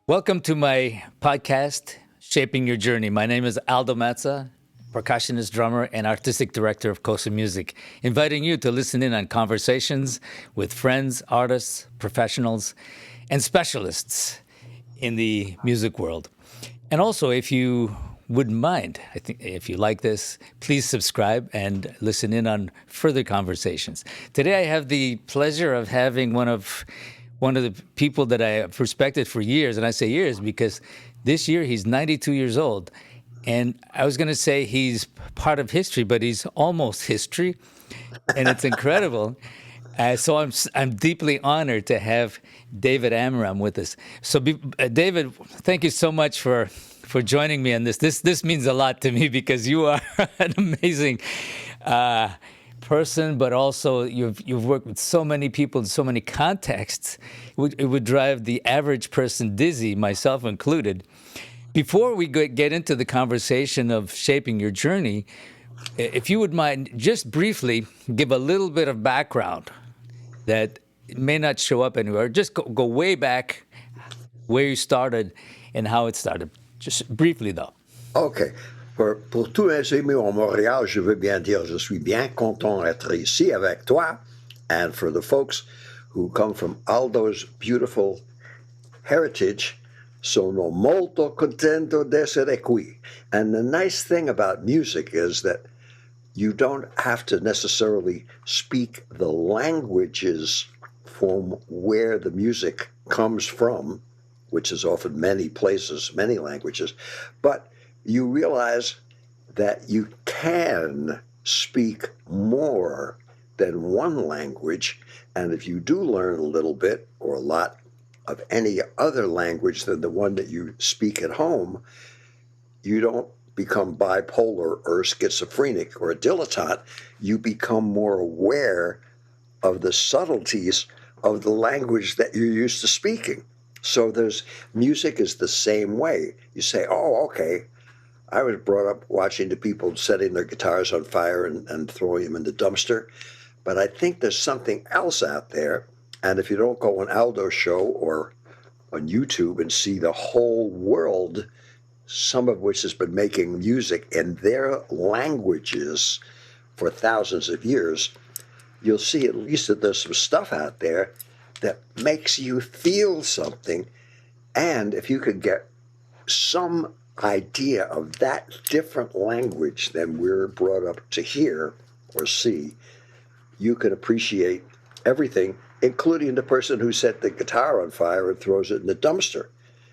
Welcome to my podcast, Shaping Your Journey. My name is Aldo Mazza, percussionist, drummer, and artistic director of Kosa Music, inviting you to listen in on conversations with friends, artists, professionals, and specialists in the music world. And also, if you wouldn't mind, I think if you like this, please subscribe and listen in on further conversations. Today, I have the pleasure of having one of the people that I have respected for years, and I say years because this year he's 92 years old. And I was going to say he's part of history, but he's almost history, and it's incredible. So I'm deeply honored to have David Amram with us. So David, thank you so much for joining me on this. This means a lot to me because you are an amazing person, but also you've worked with so many people in so many contexts. It would drive the average person dizzy, myself included. Before we get into the conversation of shaping your journey, if you would mind, just briefly give a little bit of background that may not show up anywhere. Just go way back where you started and how it started. Just briefly, though. OK. Pour tous mes amis au Montréal, je veux bien dire je suis bien content d'être ici avec toi. And for the folks who come from Aldo's beautiful heritage, sono molto contento d'essere qui. And the nice thing about music is that you don't have to necessarily speak the languages from where the music comes from, which is often many places, many languages, but you realize that you can speak more than one language, and if you do learn a little bit or a lot of any other language than the one that you speak at home, you don't become bipolar or schizophrenic or a dilettante. You become more aware of the subtleties of the language that you're used to speaking. So music is the same way. You say, oh, okay, I was brought up watching the people setting their guitars on fire and throwing them in the dumpster. But I think there's something else out there. And if you don't go on Aldo's show or on YouTube and see the whole world, some of which has been making music in their languages for thousands of years, you'll see at least that there's some stuff out there that makes you feel something. And if you could get some idea of that different language than we're brought up to hear or see, you can appreciate everything, including the person who set the guitar on fire and throws it in the dumpster.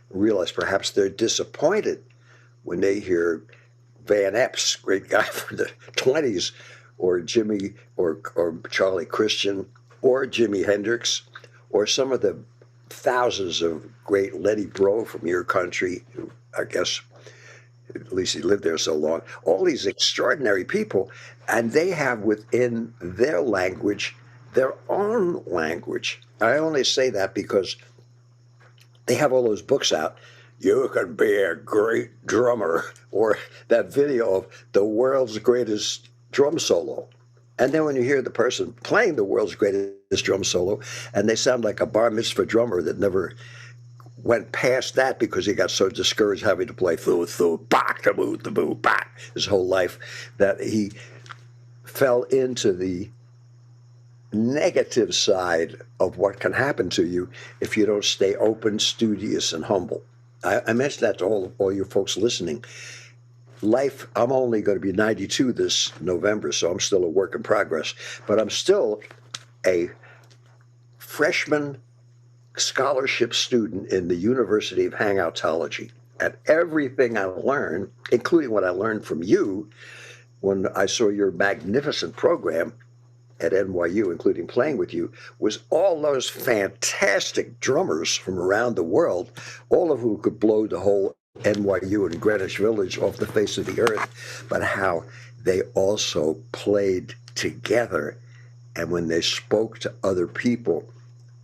Realize perhaps they're disappointed when they hear Van Epps, great guy from the 20s, or Jimmy or Charlie Christian or Jimi Hendrix, or some of the thousands of great Lenny Breau from your country, who I guess at least he lived there so long, all these extraordinary people, and they have within their language their own language. I only say that because they have all those books out. You can be a great drummer, or that video of the world's greatest drum solo. And then when you hear the person playing the world's greatest drum solo, and they sound like a bar mitzvah drummer that never went past that because he got so discouraged having to play back to move the boo back his whole life that he fell into the negative side of what can happen to you if you don't stay open, studious, and humble. I mentioned that to all you folks listening. Life, I'm only going to be 92 this November, so I'm still a work in progress, but I'm still a freshman scholarship student in the University of Hangoutology. And everything I learned, including what I learned from you when I saw your magnificent program at NYU, including playing with you, was all those fantastic drummers from around the world, all of whom could blow the whole NYU and Greenwich Village off the face of the earth, but how they also played together. And when they spoke to other people,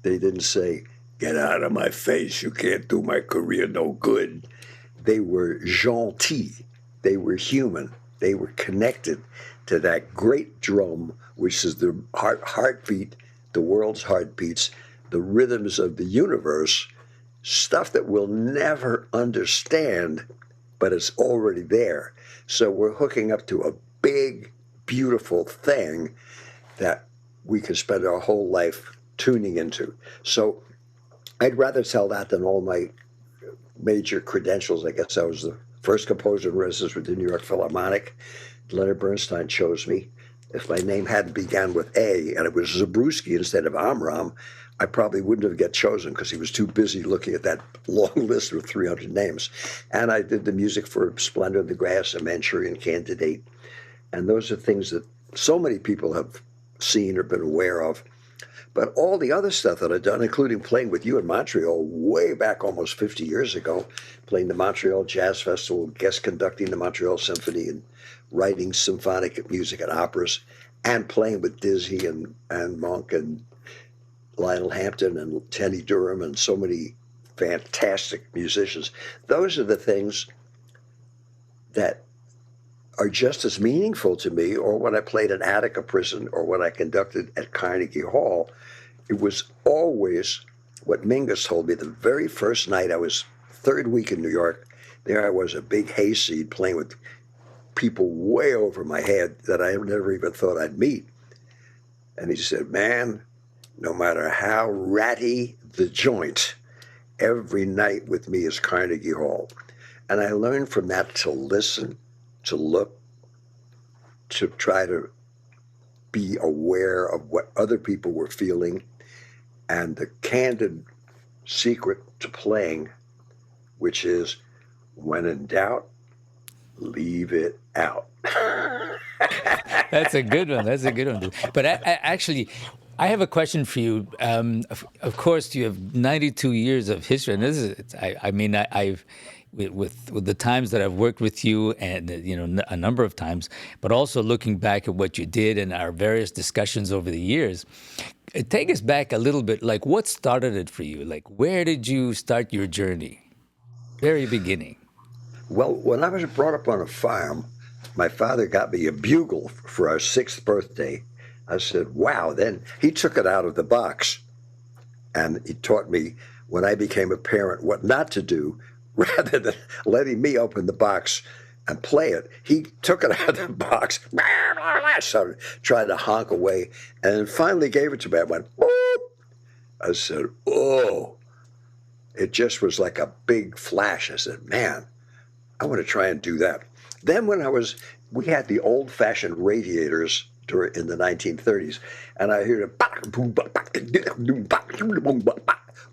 they didn't say, "Get out of my face, you can't do my career no good." They were gentils, they were human, they were connected to that great drum, which is the heartbeat, the world's heartbeats, the rhythms of the universe, stuff that we'll never understand, but it's already there. So we're hooking up to a big, beautiful thing that we can spend our whole life tuning into. So I'd rather tell that than all my major credentials. I guess I was the first composer in residence with the New York Philharmonic. Leonard Bernstein chose me. If my name hadn't began with A and it was Zabriskie instead of Amram, I probably wouldn't have get chosen because he was too busy looking at that long list of 300 names. And I did the music for Splendor of the Grass, A Manchurian Candidate. And those are things that so many people have seen or been aware of. But all the other stuff that I've done, including playing with you in Montreal way back almost 50 years ago, playing the Montreal Jazz Festival, guest conducting the Montreal Symphony, and writing symphonic music and operas, and playing with Dizzy and Monk and Lionel Hampton and Teddy Durham and so many fantastic musicians. Those are the things that are just as meaningful to me, or when I played at Attica Prison or when I conducted at Carnegie Hall. It was always what Mingus told me the very first night. I was third week in New York. There I was, a big hayseed, playing with people way over my head that I never even thought I'd meet. And he said, man, no matter how ratty the joint, every night with me is Carnegie Hall. And I learned from that to listen, to look, to try to be aware of what other people were feeling. And the candid secret to playing, which is, when in doubt, leave it out. That's a good one. That's a good one. But actually, I have a question for you. Of course, you have 92 years of history, and this is, I mean, I've with the times that I've worked with you, and a number of times, but also looking back at what you did and our various discussions over the years. Take us back a little bit. Like, what started it for you? Like, where did you start your journey? Very beginning. Well, when I was brought up on a farm, my father got me a bugle for our 6th birthday. I said, wow. Then he took it out of the box and he taught me, when I became a parent, what not to do. Rather than letting me open the box and play it, he took it out of the box, started trying to honk away, and finally gave it to me. I went, whoop. I said, oh. It just was like a big flash. I said, man, I want to try and do that. Then when we had the old-fashioned radiators in the 1930s, and I heard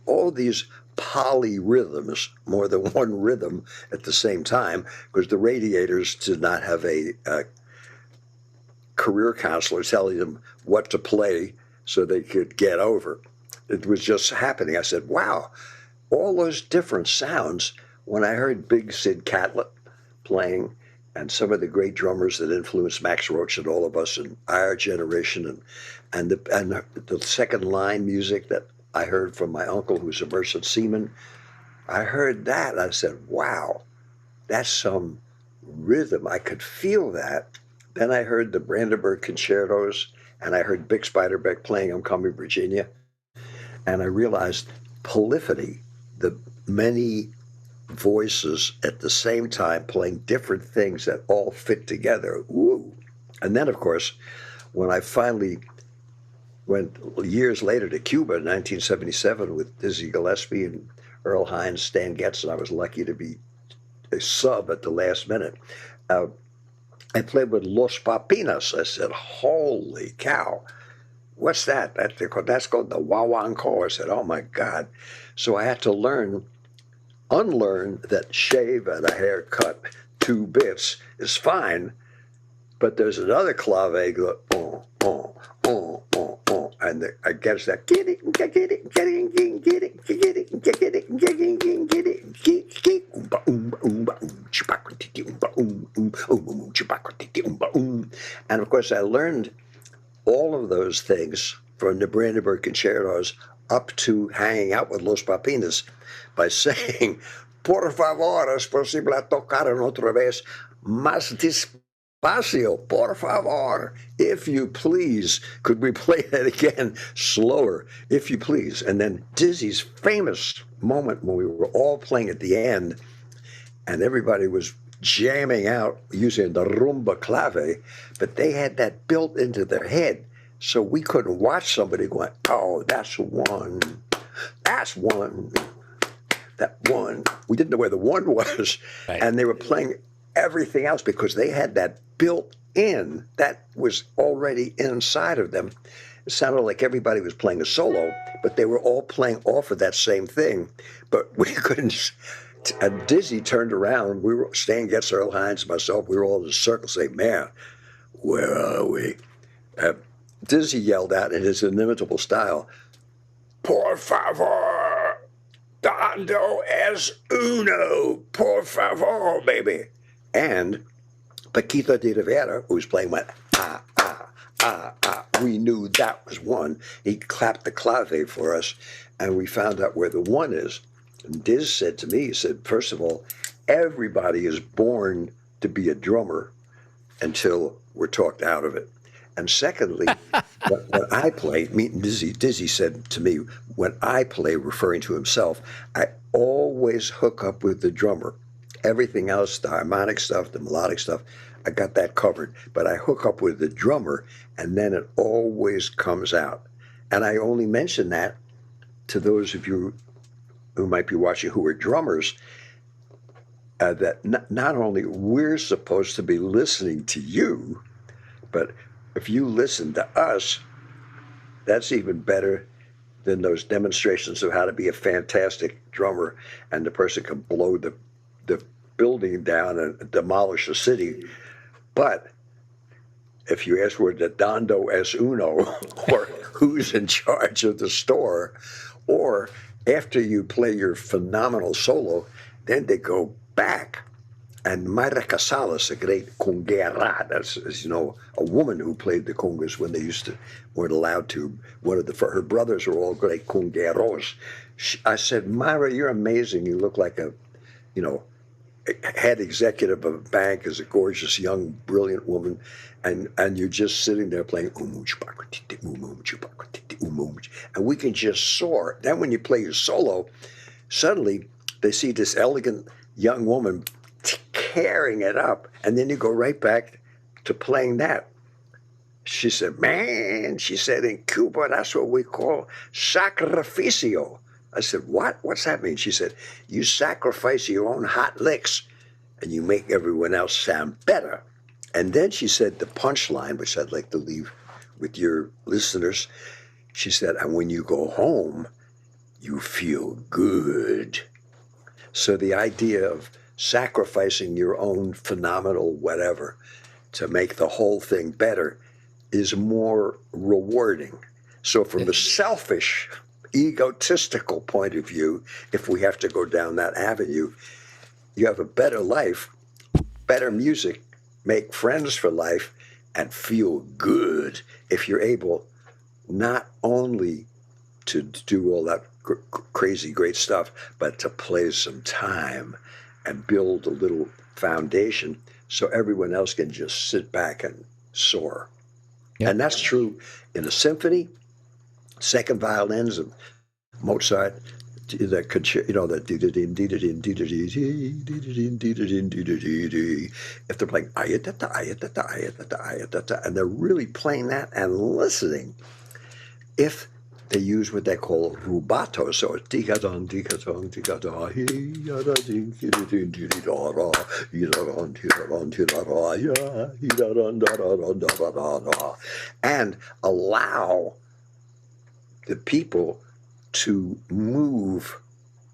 all these polyrhythms, more than one rhythm at the same time, because the radiators did not have a career counselor telling them what to play so they could get over. It was just happening. I said, wow, all those different sounds. When I heard Big Sid Catlett playing, and some of the great drummers that influenced Max Roach and all of us in our generation, and the second line music that I heard from my uncle, who's a merchant seaman, I heard that. I said, wow, that's some rhythm. I could feel that. Then I heard the Brandenburg concertos, and I heard Bix Beiderbecke playing I'm Coming, Virginia. And I realized polyphony, the many voices at the same time playing different things that all fit together. Ooh. And then, of course, when I finally went years later to Cuba in 1977 with Dizzy Gillespie and Earl Hines, Stan Getz, and I was lucky to be a sub at the last minute. I played with Los Papinas. I said, holy cow, what's that? That's called the Wawanko. I said, oh my God. So I had to unlearn that shave and a haircut 2 bits is fine, but there's another clave, and I guess that and of course I learned all of those things from the Brandenburg concertos up to hanging out with Los Papinas by saying, por favor, es posible tocar otra vez más Despacio, por favor, if you please. Could we play that again slower, if you please? And then Dizzy's famous moment when we were all playing at the end and everybody was jamming out using the rumba clave, but they had that built into their head. So we couldn't watch somebody going, oh, that's one, that's one, that one. We didn't know where the one was. Right. And they were playing everything else because they had that built in, that was already inside of them. It sounded like everybody was playing a solo, but they were all playing off of that same thing. But we couldn't. And Dizzy turned around. We were Stan Getz, Earl Hines, myself. We were all in a circle saying, man, where are we? Dizzy yelled out in his inimitable style, por favor, dando es uno, por favor, baby. And Paquita de Rivera, who was playing, went, ah, ah, ah, ah. We knew that was one. He clapped the clave for us, and we found out where the one is. And Diz said to me, he said, first of all, everybody is born to be a drummer until we're talked out of it. And secondly, when I play, meeting Dizzy said to me, when I play, referring to himself, I always hook up with the drummer. Everything else, the harmonic stuff, the melodic stuff, I got that covered. But I hook up with the drummer, and then it always comes out. And I only mention that to those of you who might be watching who are drummers, that not only we're supposed to be listening to you, but if you listen to us, that's even better than those demonstrations of how to be a fantastic drummer and the person can blow the building down and demolish a city. But if you ask for the dando es uno, or who's in charge of the store, or after you play your phenomenal solo, then they go back. And Mayra Casales, a great conguera, that's, as you know, a woman who played the congas when they weren't allowed to. Her brothers were all great congueros. I said, Mayra, you're amazing. You look like a head executive of a bank, is a gorgeous, young, brilliant woman, and you're just sitting there playing, and we can just soar. Then when you play your solo, suddenly they see this elegant young woman carrying it up, and then you go right back to playing that. She said, man, she said, in Cuba, that's what we call sacrificio. I said, what? What's that mean? She said, you sacrifice your own hot licks and you make everyone else sound better. And then she said the punchline, which I'd like to leave with your listeners. She said, and when you go home, you feel good. So the idea of sacrificing your own phenomenal whatever to make the whole thing better is more rewarding. So from a selfish, egotistical point of view, if we have to go down that avenue, you have a better life, better music, make friends for life, and feel good if you're able not only to do all that crazy great stuff, but to play some time and build a little foundation so everyone else can just sit back and soar. Yep. And that's true in a symphony, second violins of Mozart, that could, if they're playing and they're really playing that and listening, if they use what they call rubato, so it's and allow the people to move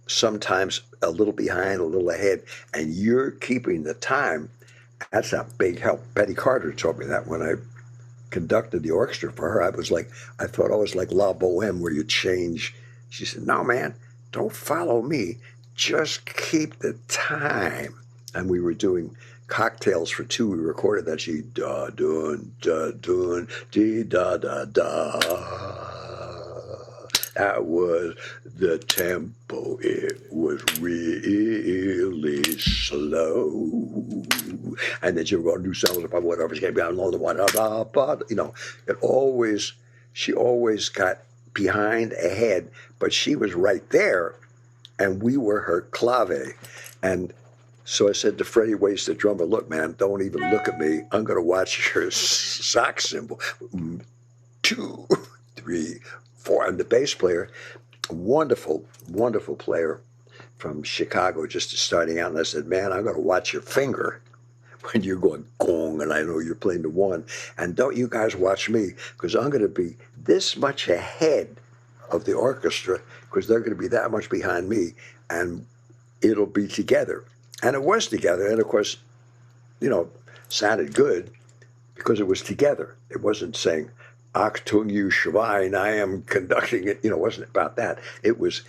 sometimes a little behind, a little ahead, and you're keeping the time. That's a big help. Betty Carter told me that when I conducted the orchestra for her. I thought I was like La Boheme, where you change. She said, no, man, don't follow me. Just keep the time. And we were doing Cocktails for Two. We recorded that. She da-dun, da-dun, dee-da-da-da. That was the tempo. It was really slow. And then you were going to do something about whatever. It's going to be another one. You know, it always, she always got behind ahead, but she was right there, and we were her clave. And so I said to Freddie Wace, the drummer, look, man, don't even look at me. I'm going to watch your sock symbol. 2, 3, 4. And the bass player, wonderful, wonderful player from Chicago, just starting out. And I said, man, I'm going to watch your finger when you're going gong, and I know you're playing the 1. And don't you guys watch me, because I'm going to be this much ahead of the orchestra, because they're going to be that much behind me, and it'll be together. And it was together. And of course, you know, sounded good because it was together. It wasn't saying, Achtung, you Schwein, I am conducting it. You know, it wasn't about that. It was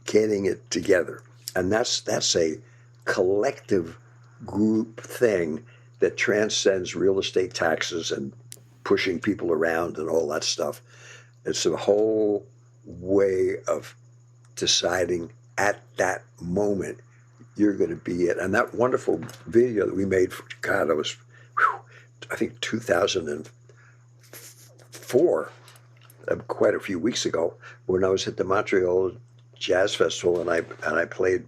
getting it together. And that's a collective group thing that transcends real estate taxes and pushing people around and all that stuff. It's a whole way of deciding at that moment you're going to be it. And that wonderful video that we made for, God, it was, I think 2004, quite a few weeks ago, when I was at the Montreal Jazz Festival, and I played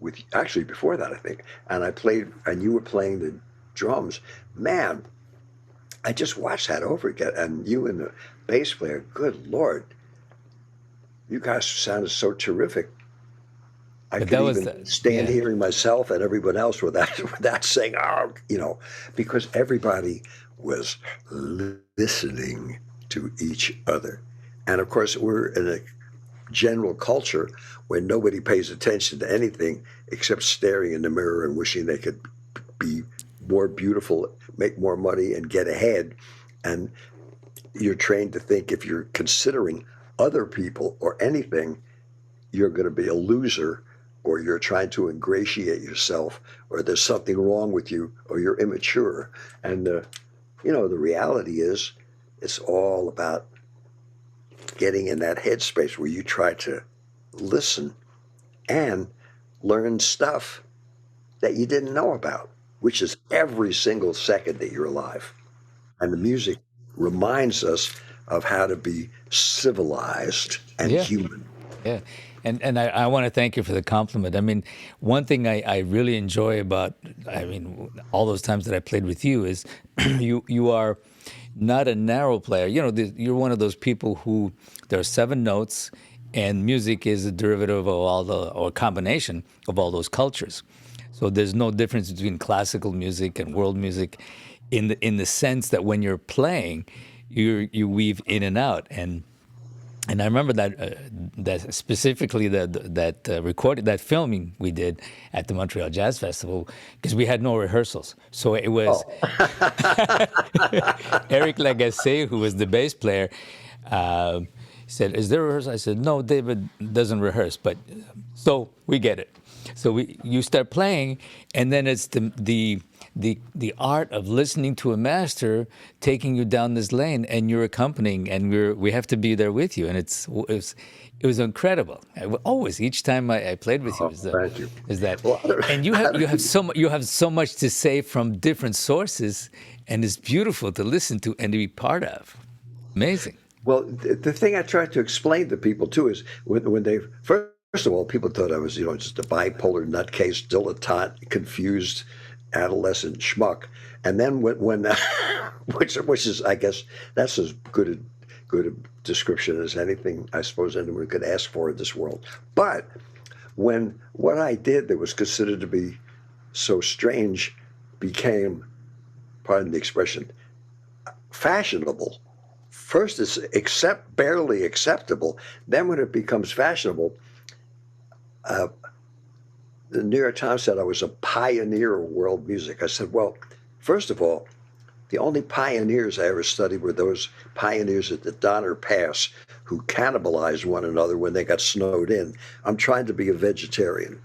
with, actually before that, I think, and I played, and you were playing the drums. Man, I just watched that over again, and you and the bass player, good Lord, you guys sounded so terrific. I But could that was, even stand yeah. hearing myself and everyone else without saying, oh, you know, because everybody was listening to each other. And of course, we're in a general culture where nobody pays attention to anything except staring in the mirror and wishing they could be more beautiful, make more money, and get ahead. And you're trained to think if you're considering other people or anything, you're going to be a loser, or you're trying to ingratiate yourself, or there's something wrong with you, or you're immature. And you know, the reality is, it's all about getting in that headspace where you try to listen and learn stuff that you didn't know about, which is every single second that you're alive. And the music reminds us of how to be civilized and Yeah. human. Yeah. And I want to thank you for the compliment. I mean, one thing I really enjoy about, I mean, all those times that I played with you is you are not a narrow player. You know, you're one of those people who, there are 7 notes, and music is a derivative of all the, or combination of all those cultures. So there's no difference between classical music and world music in the sense that when you're playing, you weave in and out. And I remember that specifically that recording, that filming we did at the Montreal Jazz Festival, because we had no rehearsals. So it was Oh, Eric Lagacé, who was the bass player, said, "Is there a rehearsal?" I said, "No, David doesn't rehearse." But so we get it. So you start playing, and then it's the art of listening to a master taking you down this lane, and you're accompanying, and we have to be there with you, and it was incredible. Always, each time I played with you, thank you. is that, Well, and you have so much to say from different sources, and it's beautiful to listen to and to be part of. Amazing. well, the thing I try to explain to people too is when they first of all, people thought I was, you know, just a bipolar nutcase, dilettante, confused adolescent schmuck. And then when which is, I guess, that's as good a description as anything I suppose anyone could ask for in this world. But when what I did that was considered to be so strange became, pardon the expression, fashionable. First, it's barely acceptable. Then, when it becomes fashionable, the New York Times said I was a pioneer of world music. I said, well, first of all, the only pioneers I ever studied were those pioneers at the Donner Pass who cannibalized one another when they got snowed in. I'm trying to be a vegetarian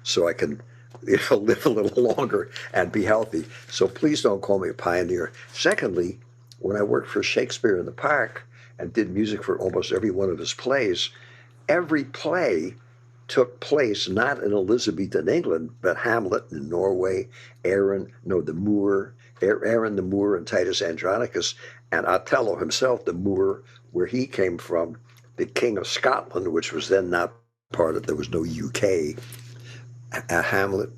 so I can, you know, live a little longer and be healthy. So please don't call me a pioneer. Secondly, when I worked for Shakespeare in the Park and did music for almost every one of his plays, every play took place not in Elizabethan England, but Hamlet in Norway, Aaron the Moor and Titus Andronicus, and Othello himself, the Moor, where he came from, the King of Scotland, which was then not part of, there was no UK. Hamlet,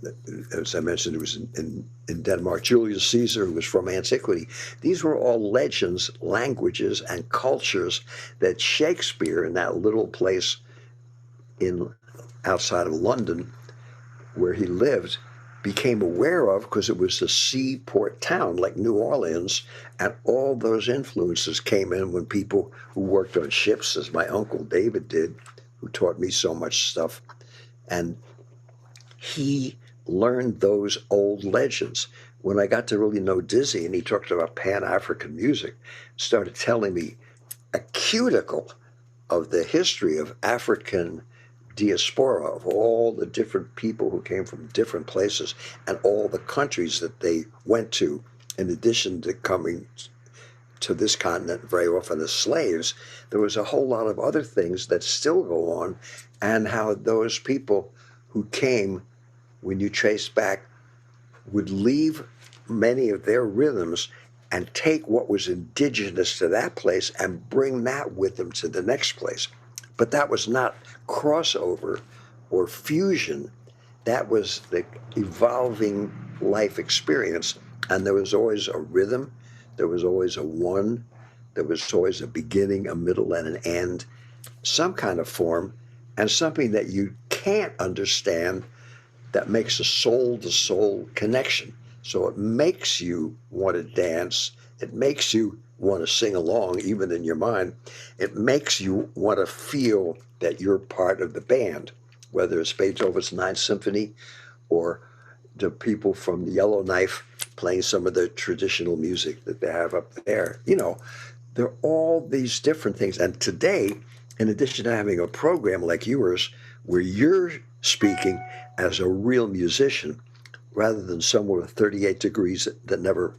as I mentioned, it was in Denmark. Julius Caesar, who was from antiquity. These were all legends, languages, and cultures that Shakespeare, in that little place outside of London where he lived, became aware of, because it was a seaport town like New Orleans, and all those influences came in when people who worked on ships, as my uncle David did, who taught me so much stuff, and he learned those old legends. When I got to really know Dizzy, and he talked about Pan-African music, started telling me a cuticle of the history of African diaspora, of all the different people who came from different places and all the countries that they went to, in addition to coming to this continent very often as slaves. There was a whole lot of other things that still go on, and how those people who came, when you trace back, would leave many of their rhythms and take what was indigenous to that place and bring that with them to the next place. But that was not crossover or fusion. That was the evolving life experience. And there was always a rhythm. There was always a one. There was always a beginning, a middle, and an end. Some kind of form, and something that you can't understand, that makes a soul-to-soul connection. So it makes you want to dance. It makes you want to sing along, even in your mind. It makes you want to feel that you're part of the band, whether it's Beethoven's Ninth Symphony or the people from the Yellowknife playing some of the traditional music that they have up there. You know, there are all these different things. And today, in addition to having a program like yours, where you're speaking as a real musician, rather than someone with 38 degrees that never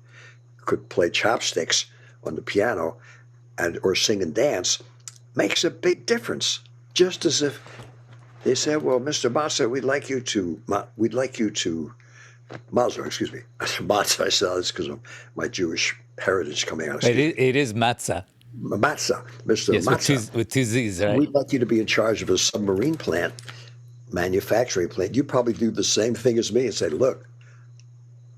could play chopsticks on the piano or sing and dance, makes a big difference. Just as if they said, well, Mr. Mazza, we'd like you to, Mazza, excuse me. Mazza, I said this because of my Jewish heritage coming out. It is matzah. Mazza, Mr. Yes, Mazza. with two Z's, right? We'd like you to be in charge of a submarine plant, manufacturing plant. You probably do the same thing as me and say, look,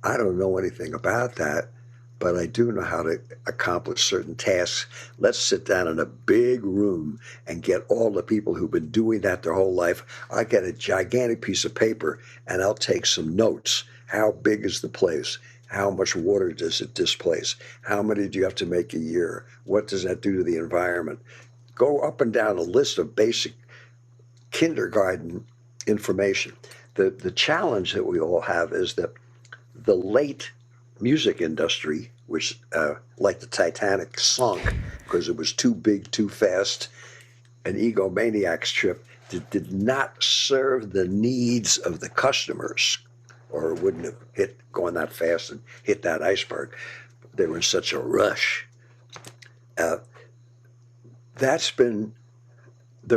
I don't know anything about that, but I do know how to accomplish certain tasks. Let's sit down in a big room and get all the people who've been doing that their whole life. I get a gigantic piece of paper and I'll take some notes. How big is the place? How much water does it displace? How many do you have to make a year? What does that do to the environment? Go up and down a list of basic kindergarten information. The challenge that we all have is that the late music industry, which like the Titanic, sunk because it was too big, too fast, an egomaniac's trip, did not serve the needs of the customers, or it wouldn't have gone that fast and hit that iceberg. They were in such a rush. There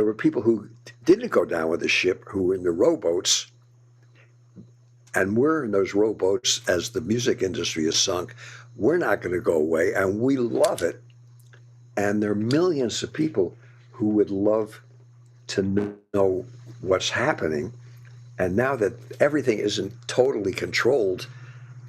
were people who didn't go down with the ship, who were in the rowboats, and we're in those rowboats as the music industry is sunk. We're not going to go away, and we love it. And there are millions of people who would love to know what's happening. And now that everything isn't totally controlled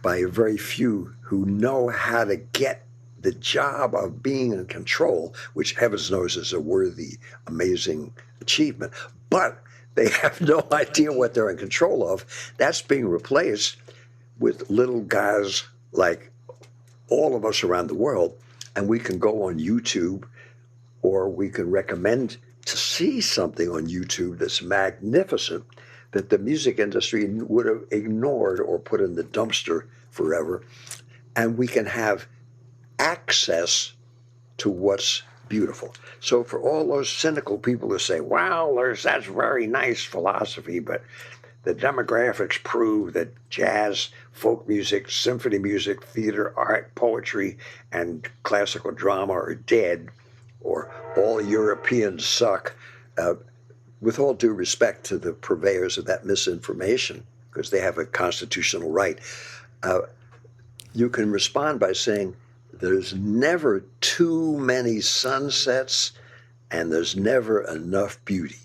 by a very few who know how to get the job of being in control, which heavens knows is a worthy, amazing achievement, but they have no idea what they're in control of. That's being replaced with little guys like all of us around the world, and we can go on YouTube, or we can recommend to see something on YouTube that's magnificent that the music industry would have ignored or put in the dumpster forever, and we can have access to what's beautiful. So for all those cynical people who say, well, that's very nice philosophy, but the demographics prove that jazz, folk music, symphony music, theater, art, poetry, and classical drama are dead, or all Europeans suck. with all due respect to the purveyors of that misinformation, because they have a constitutional right, uh, you can respond by saying there's never too many sunsets and there's never enough beauty.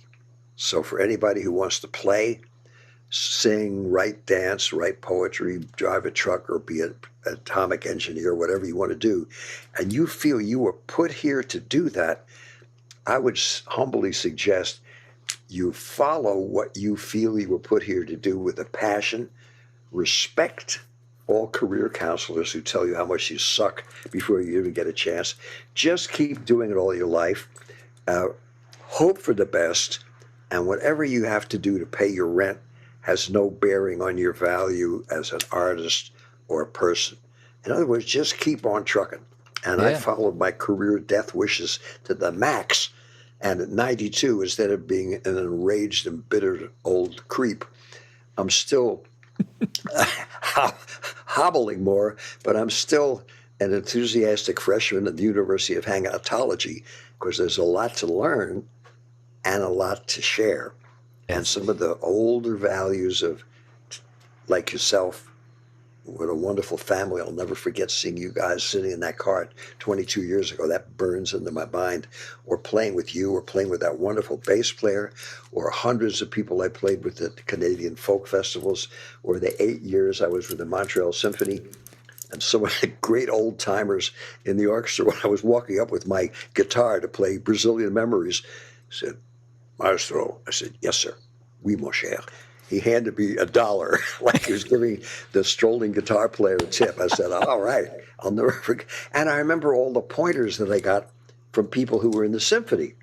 So for anybody who wants to play, sing, write, dance, write poetry, drive a truck, or be an atomic engineer, whatever you want to do, and you feel you were put here to do that, I would humbly suggest you follow what you feel you were put here to do with a passion. Respect all career counselors who tell you how much you suck before you even get a chance. Just keep doing it all your life. Hope for the best, and whatever you have to do to pay your rent has no bearing on your value as an artist or a person. In other words, just keep on trucking. And I followed my career death wishes to the max. And at 92, instead of being an enraged, embittered old creep, I'm still hobbling more, but I'm still an enthusiastic freshman at the University of Hangotology, because there's a lot to learn and a lot to share. And some of the older values of, like yourself, what a wonderful family. I'll never forget seeing you guys sitting in that car 22 years ago. That burns into my mind. Or playing with you, or playing with that wonderful bass player, or hundreds of people I played with at the Canadian folk festivals, or the 8 years I was with the Montreal Symphony, and so many great old timers in the orchestra. When I was walking up with my guitar to play Brazilian Memories, said, "Maestro," I said, "Yes, sir. Oui, mon cher." He handed me $1, like he was giving the strolling guitar player a tip. I said, "All right, I'll never forget." And I remember all the pointers that I got from people who were in the symphony.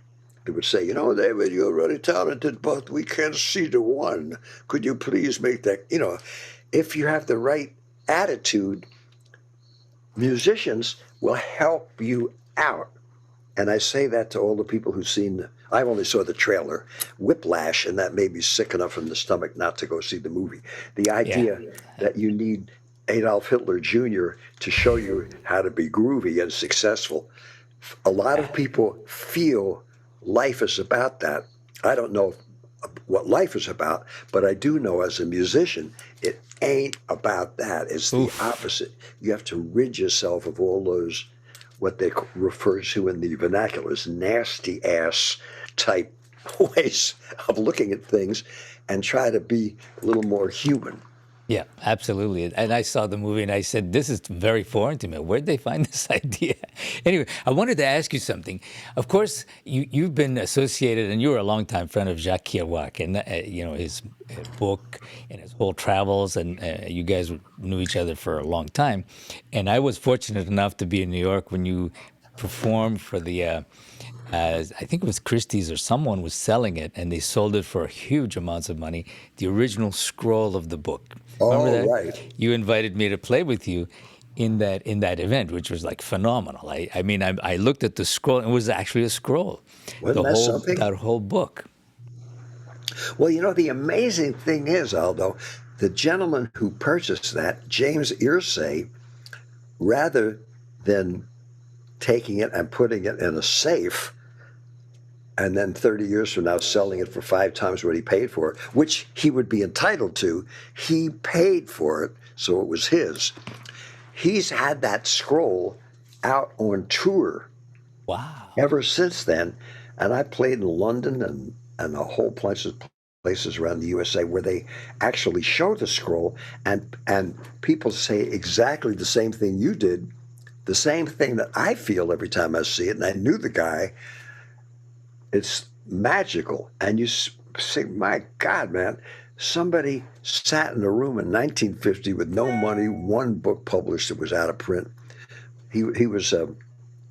They would say, "David, you're really talented, but we can't see the one. Could you please make that?" If you have the right attitude, musicians will help you out. And I say that to all the people who've seen, I only saw the trailer, Whiplash, and that made me sick enough in the stomach not to go see the movie. The idea that you need Adolf Hitler Jr. to show you how to be groovy and successful. A lot of people feel life is about that. I don't know what life is about, but I do know as a musician, it ain't about that. It's the opposite. You have to rid yourself of all those, what they refer to in the vernacular as nasty ass type ways of looking at things, and try to be a little more human. Yeah, absolutely. And I saw the movie and I said, this is very foreign to me. Where'd they find this idea? Anyway, I wanted to ask you something. Of course, you've been associated, and you were a longtime friend of Jack Kerouac, and his book and his whole travels, and you guys knew each other for a long time. And I was fortunate enough to be in New York when you performed for the I think it was Christie's, or someone was selling it, and they sold it for huge amounts of money. The original scroll of the book. Remember that? Right. You invited me to play with you in that event, which was like phenomenal. I looked at the scroll, and it was actually a scroll. Wasn't that something? That whole book. Well, the amazing thing is, Aldo, the gentleman who purchased that, James Irsay, rather than taking it and putting it in a safe, and then 30 years from now selling it for 5 times what he paid for it, which he would be entitled to, he paid for it, so it was his. He's had that scroll out on tour. Wow. Ever since then. And I played in London and a whole bunch of places around the USA where they actually show the scroll, and people say exactly the same thing you did, the same thing that I feel every time I see it. And I knew the guy. It's magical. And you say, my God, man, somebody sat in a room in 1950 with no money, one book published that was out of print. He was,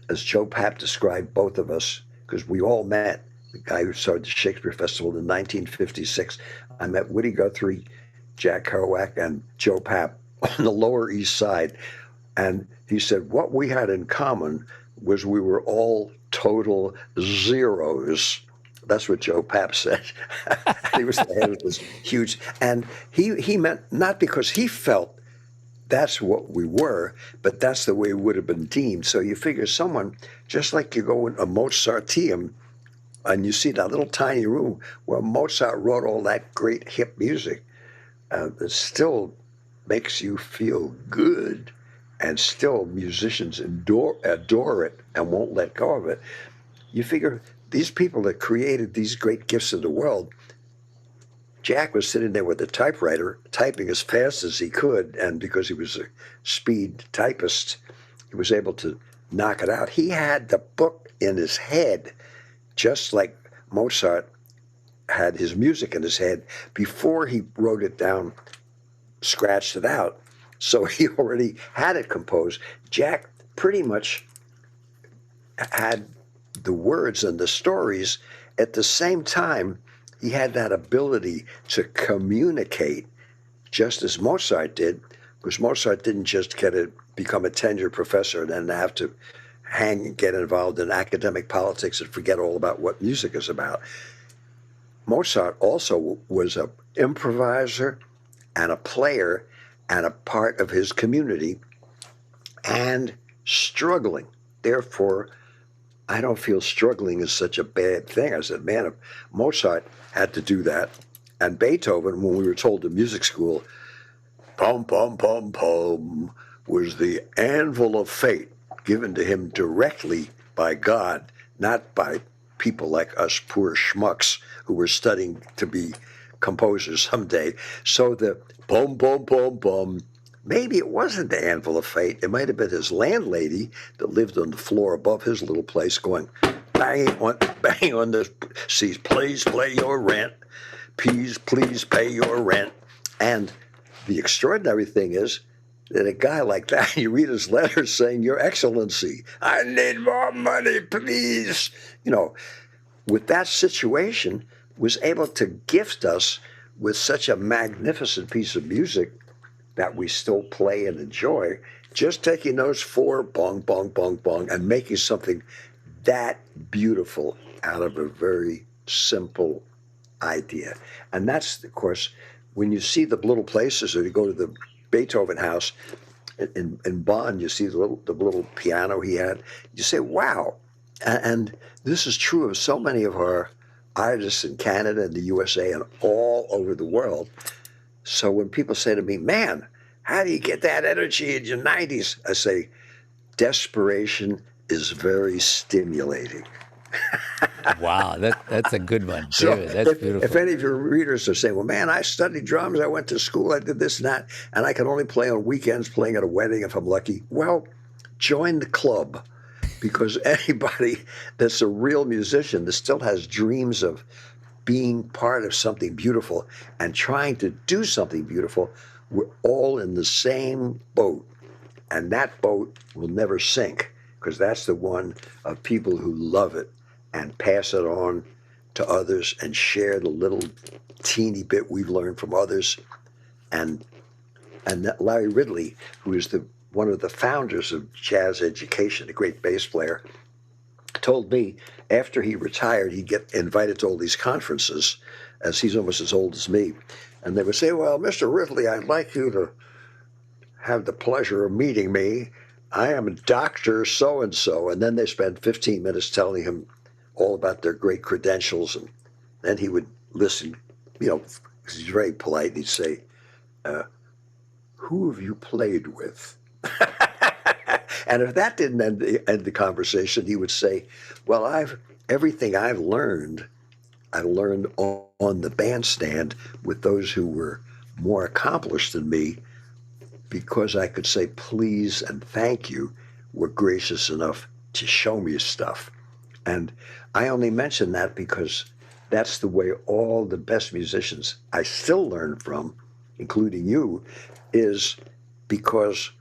as Joe Papp described both of us, because we all met, the guy who started the Shakespeare Festival in 1956. I met Woody Guthrie, Jack Kerouac, and Joe Papp on the Lower East Side. And he said what we had in common was we were all total zeros. That's what Joe Papp said. He was the head of this huge, and he meant not because he felt that's what we were, but that's the way it would have been deemed. So you figure someone, just like you go in a Mozarteum, and you see that little tiny room where Mozart wrote all that great hip music, it still makes you feel good, and still musicians adore it and won't let go of it. You figure these people that created these great gifts of the world, Jack was sitting there with a typewriter, typing as fast as he could, and because he was a speed typist, he was able to knock it out. He had the book in his head, just like Mozart had his music in his head before he wrote it down, scratched it out. So he already had it composed. Jack pretty much had the words and the stories at the same time. He had that ability to communicate just as Mozart did, because Mozart didn't just become a tenured professor and then have to get involved in academic politics and forget all about what music is about. Mozart also was an improviser and a player and a part of his community and struggling. Therefore, I don't feel struggling is such a bad thing. I said, man, if Mozart had to do that, and Beethoven, when we were told in music school, pum, pum, pum, pum, was the anvil of fate given to him directly by God, not by people like us poor schmucks who were studying to be composers someday. So the boom, boom, boom, boom, maybe it wasn't the anvil of fate. It might have been his landlady that lived on the floor above his little place going, bang on the seats, please pay your rent. Please pay your rent. And the extraordinary thing is that a guy like that, you read his letters saying, Your Excellency, I need more money, please. With that situation, was able to gift us with such a magnificent piece of music that we still play and enjoy, just taking those four bong, bong, bong, bong, and making something that beautiful out of a very simple idea. And that's, of course, when you see the little places, or you go to the Beethoven house in Bonn, you see the little piano he had, you say, wow. And this is true of so many of our artists in Canada and the USA and all over the world. So when people say to me, man, how do you get that energy in your 90s? I say, desperation is very stimulating. Wow, that's a good one, So David. That's beautiful. if any of your readers are saying, well, man, I studied drums, I went to school, I did this and that, and I can only play on weekends, playing at a wedding if I'm lucky, well, join the club. Because anybody that's a real musician that still has dreams of being part of something beautiful and trying to do something beautiful, we're all in the same boat. And that boat will never sink, because that's the one of people who love it and pass it on to others and share the little teeny bit we've learned from others. And that Larry Ridley, who is one of the founders of jazz education, a great bass player, told me after he retired, he'd get invited to all these conferences, as he's almost as old as me. And they would say, well, Mr. Ridley, I'd like you to have the pleasure of meeting me. I am Dr. So-and-so. And then they spend 15 minutes telling him all about their great credentials. And then he would listen, because he's very polite. And he'd say, who have you played with? And if that didn't end the conversation, he would say, well, everything I've learned on the bandstand with those who were more accomplished than me, because I could say please and thank you, were gracious enough to show me stuff. And I only mention that because that's the way all the best musicians I still learn from, including you, is because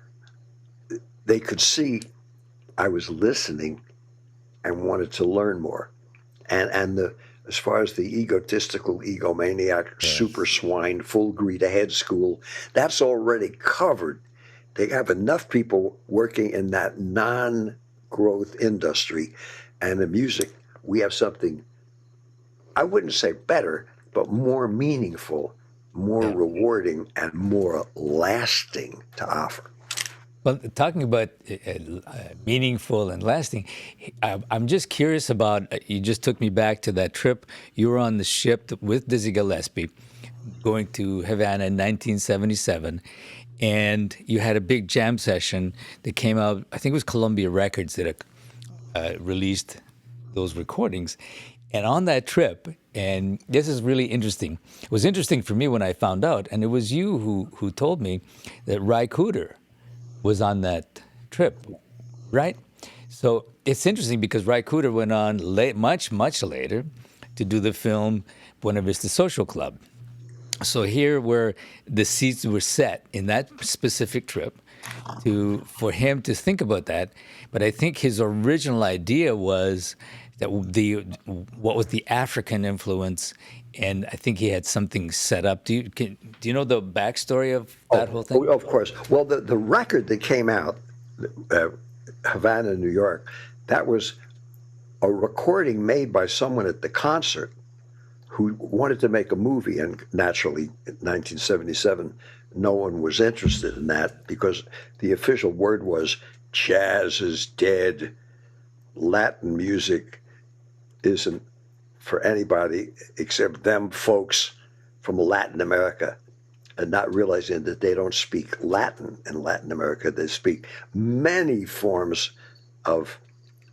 they could see I was listening and wanted to learn more. And as far as the egotistical, egomaniac, Yes. super swine, full greed ahead school, that's already covered. They have enough people working in that non-growth industry. And in music, we have something, I wouldn't say better, but more meaningful, more Yeah. rewarding, and more lasting to offer. Well, talking about meaningful and lasting, I'm just curious about. You just took me back to that trip. You were on the ship with Dizzy Gillespie, going to Havana in 1977, and you had a big jam session that came out. I think it was Columbia Records that released those recordings. And on that trip, and this is really interesting. It was interesting for me when I found out, and it was you who told me that Ry Cooder was on that trip, right? So it's interesting because Ry Cooder went on much later to do the film Buena Vista Social Club. So here, where the seeds were set in that specific trip, for him to think about that. But I think his original idea was that what was the African influence, and I think he had something set up. Do you know the backstory of that whole thing? Of course. Well, the record that came out, Havana, New York, that was a recording made by someone at the concert who wanted to make a movie, and naturally, in 1977, no one was interested in that because the official word was jazz is dead, Latin music isn't for anybody except them folks from Latin America, and not realizing that they don't speak Latin in Latin America. They speak many forms of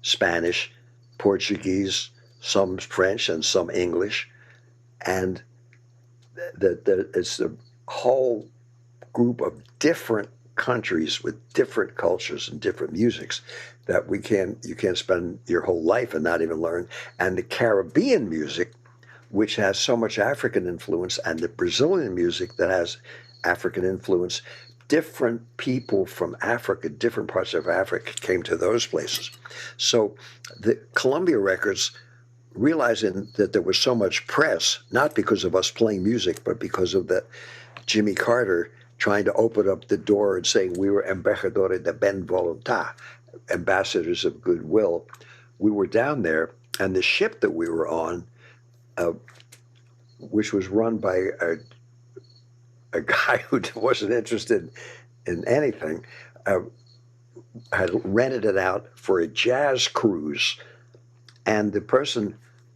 Spanish, Portuguese, some French, and some English. And it's a whole group of different countries with different cultures and different musics that you can't spend your whole life and not even learn. And the Caribbean music, which has so much African influence, and the Brazilian music that has African influence, different people from Africa, different parts of Africa came to those places. So the Columbia Records, realizing that there was so much press, not because of us playing music, but because of the Jimmy Carter trying to open up the door and saying we were embajadores de ben voluntad, ambassadors of goodwill. We were down there, and the ship that we were on, which was run by a guy who wasn't interested in anything, had rented it out for a jazz cruise. And the person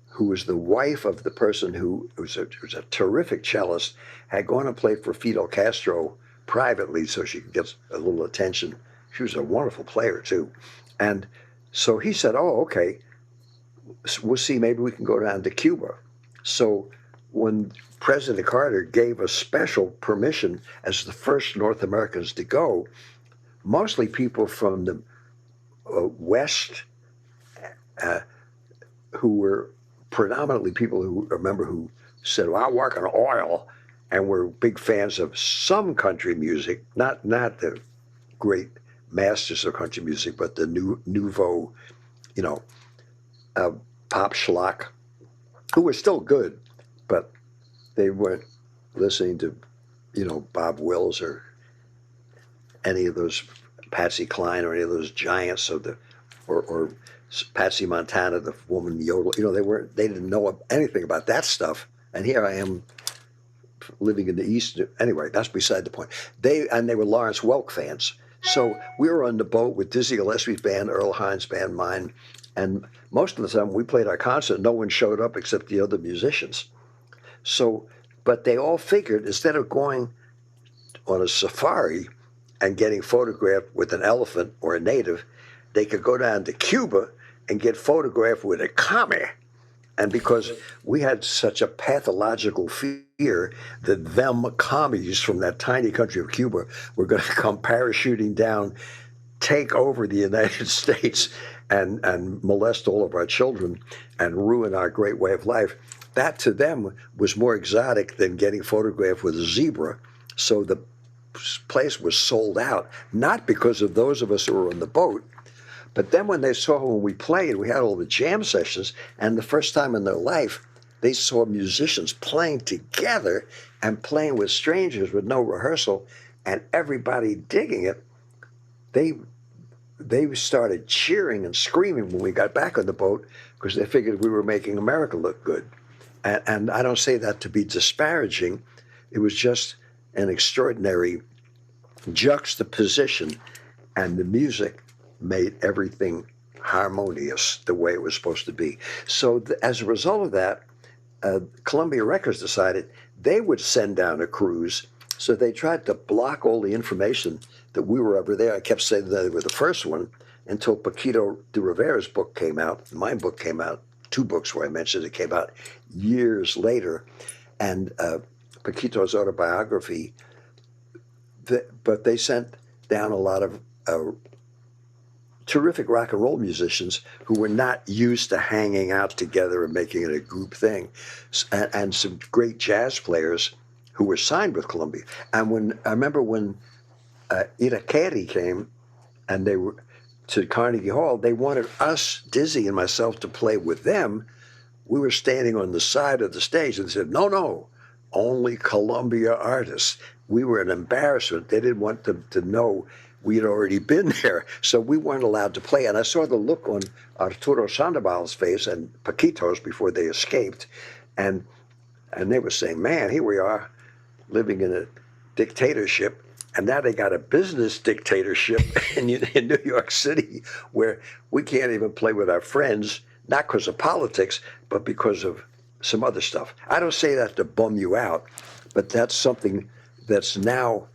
who was the wife of the person who was a terrific cellist had gone and played for Fidel Castro privately so she could get a little attention. She was a wonderful player, too. And so he said, oh, okay, we'll see, maybe we can go down to Cuba. So when President Carter gave us special permission as the first North Americans to go, mostly people from the West, who were predominantly people who said, well, I work on oil, and were big fans of some country music, not the great masters of country music, but the nouveau, pop schlock, who were still good, but they weren't listening to, Bob Wills or any of those, Patsy Cline or any of those giants of or Patsy Montana, the woman yodel. They didn't know anything about that stuff. And here I am living in the East. Anyway, that's beside the point. They were Lawrence Welk fans. So we were on the boat with Dizzy Gillespie's band, Earl Hines' band, mine. And most of the time we played our concert, no one showed up except the other musicians. So, but they all figured instead of going on a safari and getting photographed with an elephant or a native, they could go down to Cuba and get photographed with a commie. And because we had such a pathological fear that them commies from that tiny country of Cuba were going to come parachuting down, take over the United States, and molest all of our children and ruin our great way of life, that to them was more exotic than getting photographed with a zebra. So the place was sold out, not because of those of us who were on the boat, but then when they saw when we played, we had all the jam sessions, and the first time in their life, they saw musicians playing together and playing with strangers with no rehearsal, and everybody digging it. They started cheering and screaming when we got back on the boat because they figured we were making America look good. And I don't say that to be disparaging. It was just an extraordinary juxtaposition and the music made everything harmonious the way it was supposed to be. So as a result of that, Columbia Records decided they would send down a cruise. So they tried to block all the information that we were over there. I kept saying that they were the first one until Paquito de Rivera's book came out. My book came out, two books where I mentioned it came out years later. And Paquito's autobiography, but they sent down a lot of terrific rock and roll musicians who were not used to hanging out together and making it a group thing, and some great jazz players who were signed with Columbia. And when I remember when Irakere came and they were to Carnegie Hall, they wanted us, Dizzy and myself, to play with them. We were standing on the side of the stage and they said, no, no, only Columbia artists. We were an embarrassment. They didn't want them to know we had already been there, so we weren't allowed to play. And I saw the look on Arturo Sandoval's face and Paquito's before they escaped, and they were saying, man, here we are living in a dictatorship, and now they got a business dictatorship in New York City where we can't even play with our friends, not because of politics, but because of some other stuff. I don't say that to bum you out, but that's something that's now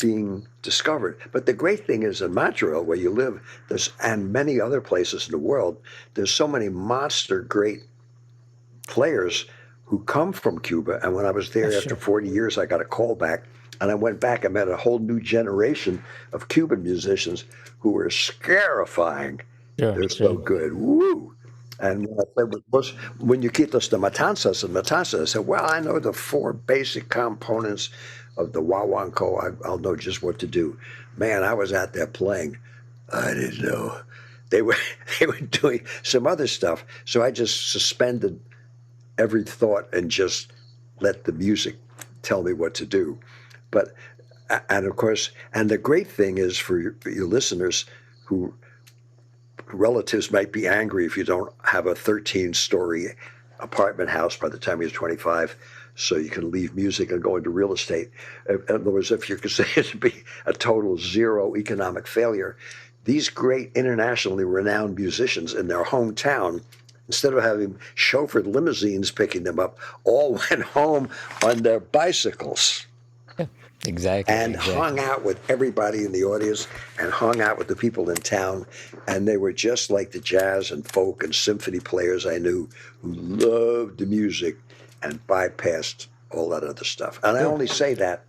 being discovered. But the great thing is in Montreal, where you live, and many other places in the world, there's so many monster great players who come from Cuba. And when I was there after 40 years, I got a call back, and I went back and met a whole new generation of Cuban musicians who were scarifying. They're so good. Woo! And when I played with Muñequitos de Matanzas and Matanzas, I said, well, I know the four basic components of the Wawanko. I'll know just what to do. Man, I was out there playing. I didn't know. They were doing some other stuff. So I just suspended every thought and just let the music tell me what to do. But, and of course, and the great thing is for your listeners who relatives might be angry if you don't have a 13-story apartment house by the time you're 25, so you can leave music and go into real estate. In other words, if you could say it to be a total zero economic failure, these great internationally renowned musicians in their hometown, instead of having chauffeured limousines picking them up, all went home on their bicycles. Exactly. And hung out with everybody in the audience and hung out with the people in town. And they were just like the jazz and folk and symphony players I knew who loved the music and bypassed all that other stuff. And I only say that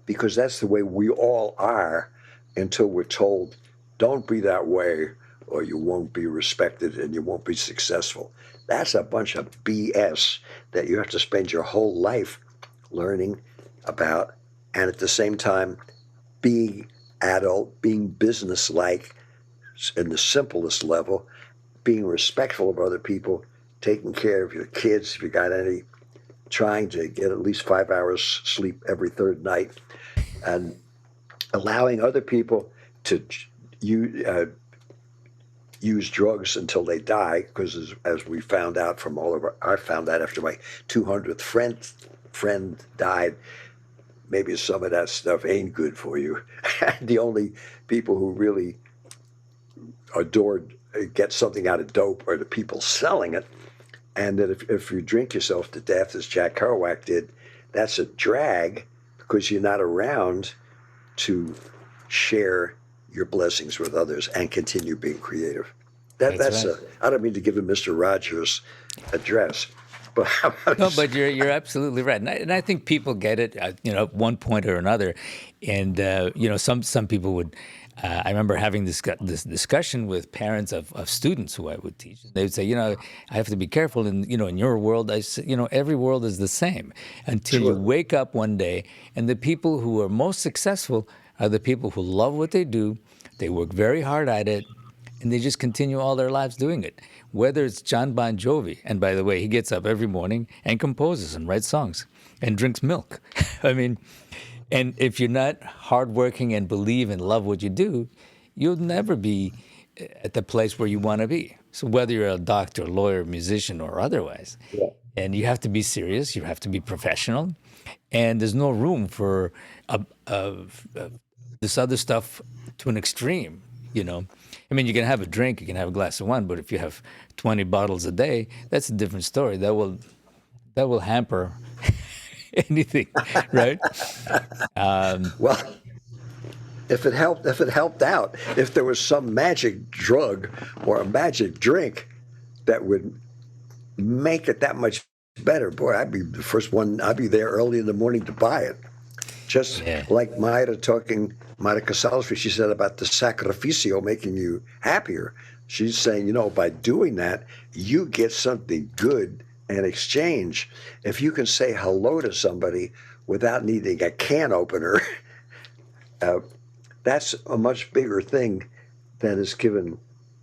because that's the way we all are until we're told, don't be that way or you won't be respected and you won't be successful. That's a bunch of BS that you have to spend your whole life learning about, and at the same time being adult, being businesslike in the simplest level, being respectful of other people, taking care of your kids if you got any, trying to get at least 5 hours sleep every third night, and allowing other people to use drugs until they die, because as we found out from all of I found out after my 200th friend died, maybe some of that stuff ain't good for you. The only people who really adored get something out of dope are the people selling it. And that if you drink yourself to death, as Jack Kerouac did, that's a drag because you're not around to share your blessings with others and continue being creative. That's right. I don't mean to give a Mr. Rogers address. But no, but you're absolutely right, and I think people get it, at one point or another, and some people would. I remember having this discussion with parents of students who I would teach. They would say, I have to be careful, and in your world, I say, every world is the same until you wake up one day, and the people who are most successful are the people who love what they do, they work very hard at it, and they just continue all their lives doing it. Whether it's John Bon Jovi, and by the way, he gets up every morning and composes and writes songs and drinks milk. I mean, and if you're not hardworking and believe and love what you do, you'll never be at the place where you want to be. So whether you're a doctor, lawyer, musician, or otherwise, and you have to be serious, you have to be professional, and there's no room for this other stuff to an extreme, you know. I mean, you can have a drink, you can have a glass of wine, but if you have 20 bottles a day, that's a different story. That will hamper anything, right? Well, if it helped out, if there was some magic drug or a magic drink that would make it that much better, boy, I'd be the first one. I'd be there early in the morning to buy it. Just Yeah. like Mayra Casals, she said about the sacrificio making you happier. She's saying, by doing that, you get something good in exchange. If you can say hello to somebody without needing a can opener, uh, that's a much bigger thing than is given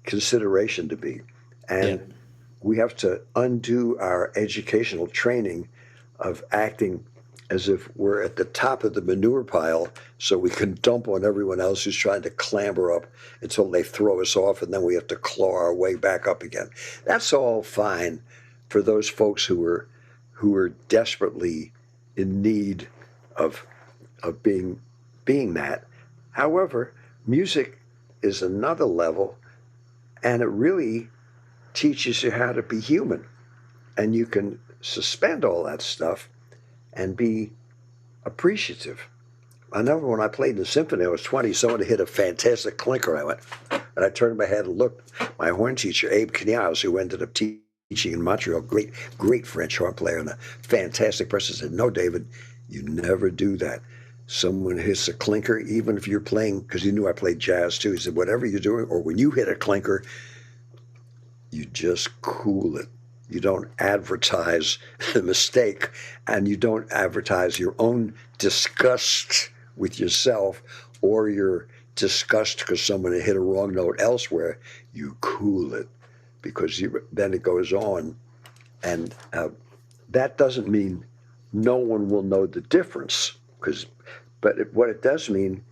consideration to be. Yeah. And we have to undo our educational training of acting as if we're at the top of the manure pile so we can dump on everyone else who's trying to clamber up until they throw us off, and then we have to claw our way back up again. That's all fine for those folks who are desperately in need of being that. However, music is another level, and it really teaches you how to be human. And you can suspend all that stuff and be appreciative. I remember when I played in the symphony, I was 20, someone hit a fantastic clinker. I went, and I turned my head and looked. My horn teacher, Abe Kniaz, who ended up teaching in Montreal, great French horn player and a fantastic person, said, "No, David, you never do that. Someone hits a clinker, even if you're playing," because he knew I played jazz too. He said, "Whatever you're doing, or when you hit a clinker, you just cool it. You don't advertise the mistake, and you don't advertise your own disgust with yourself or your disgust because someone hit a wrong note elsewhere. You cool it, because then it goes on. And that doesn't mean no one will know the difference, but what it does mean,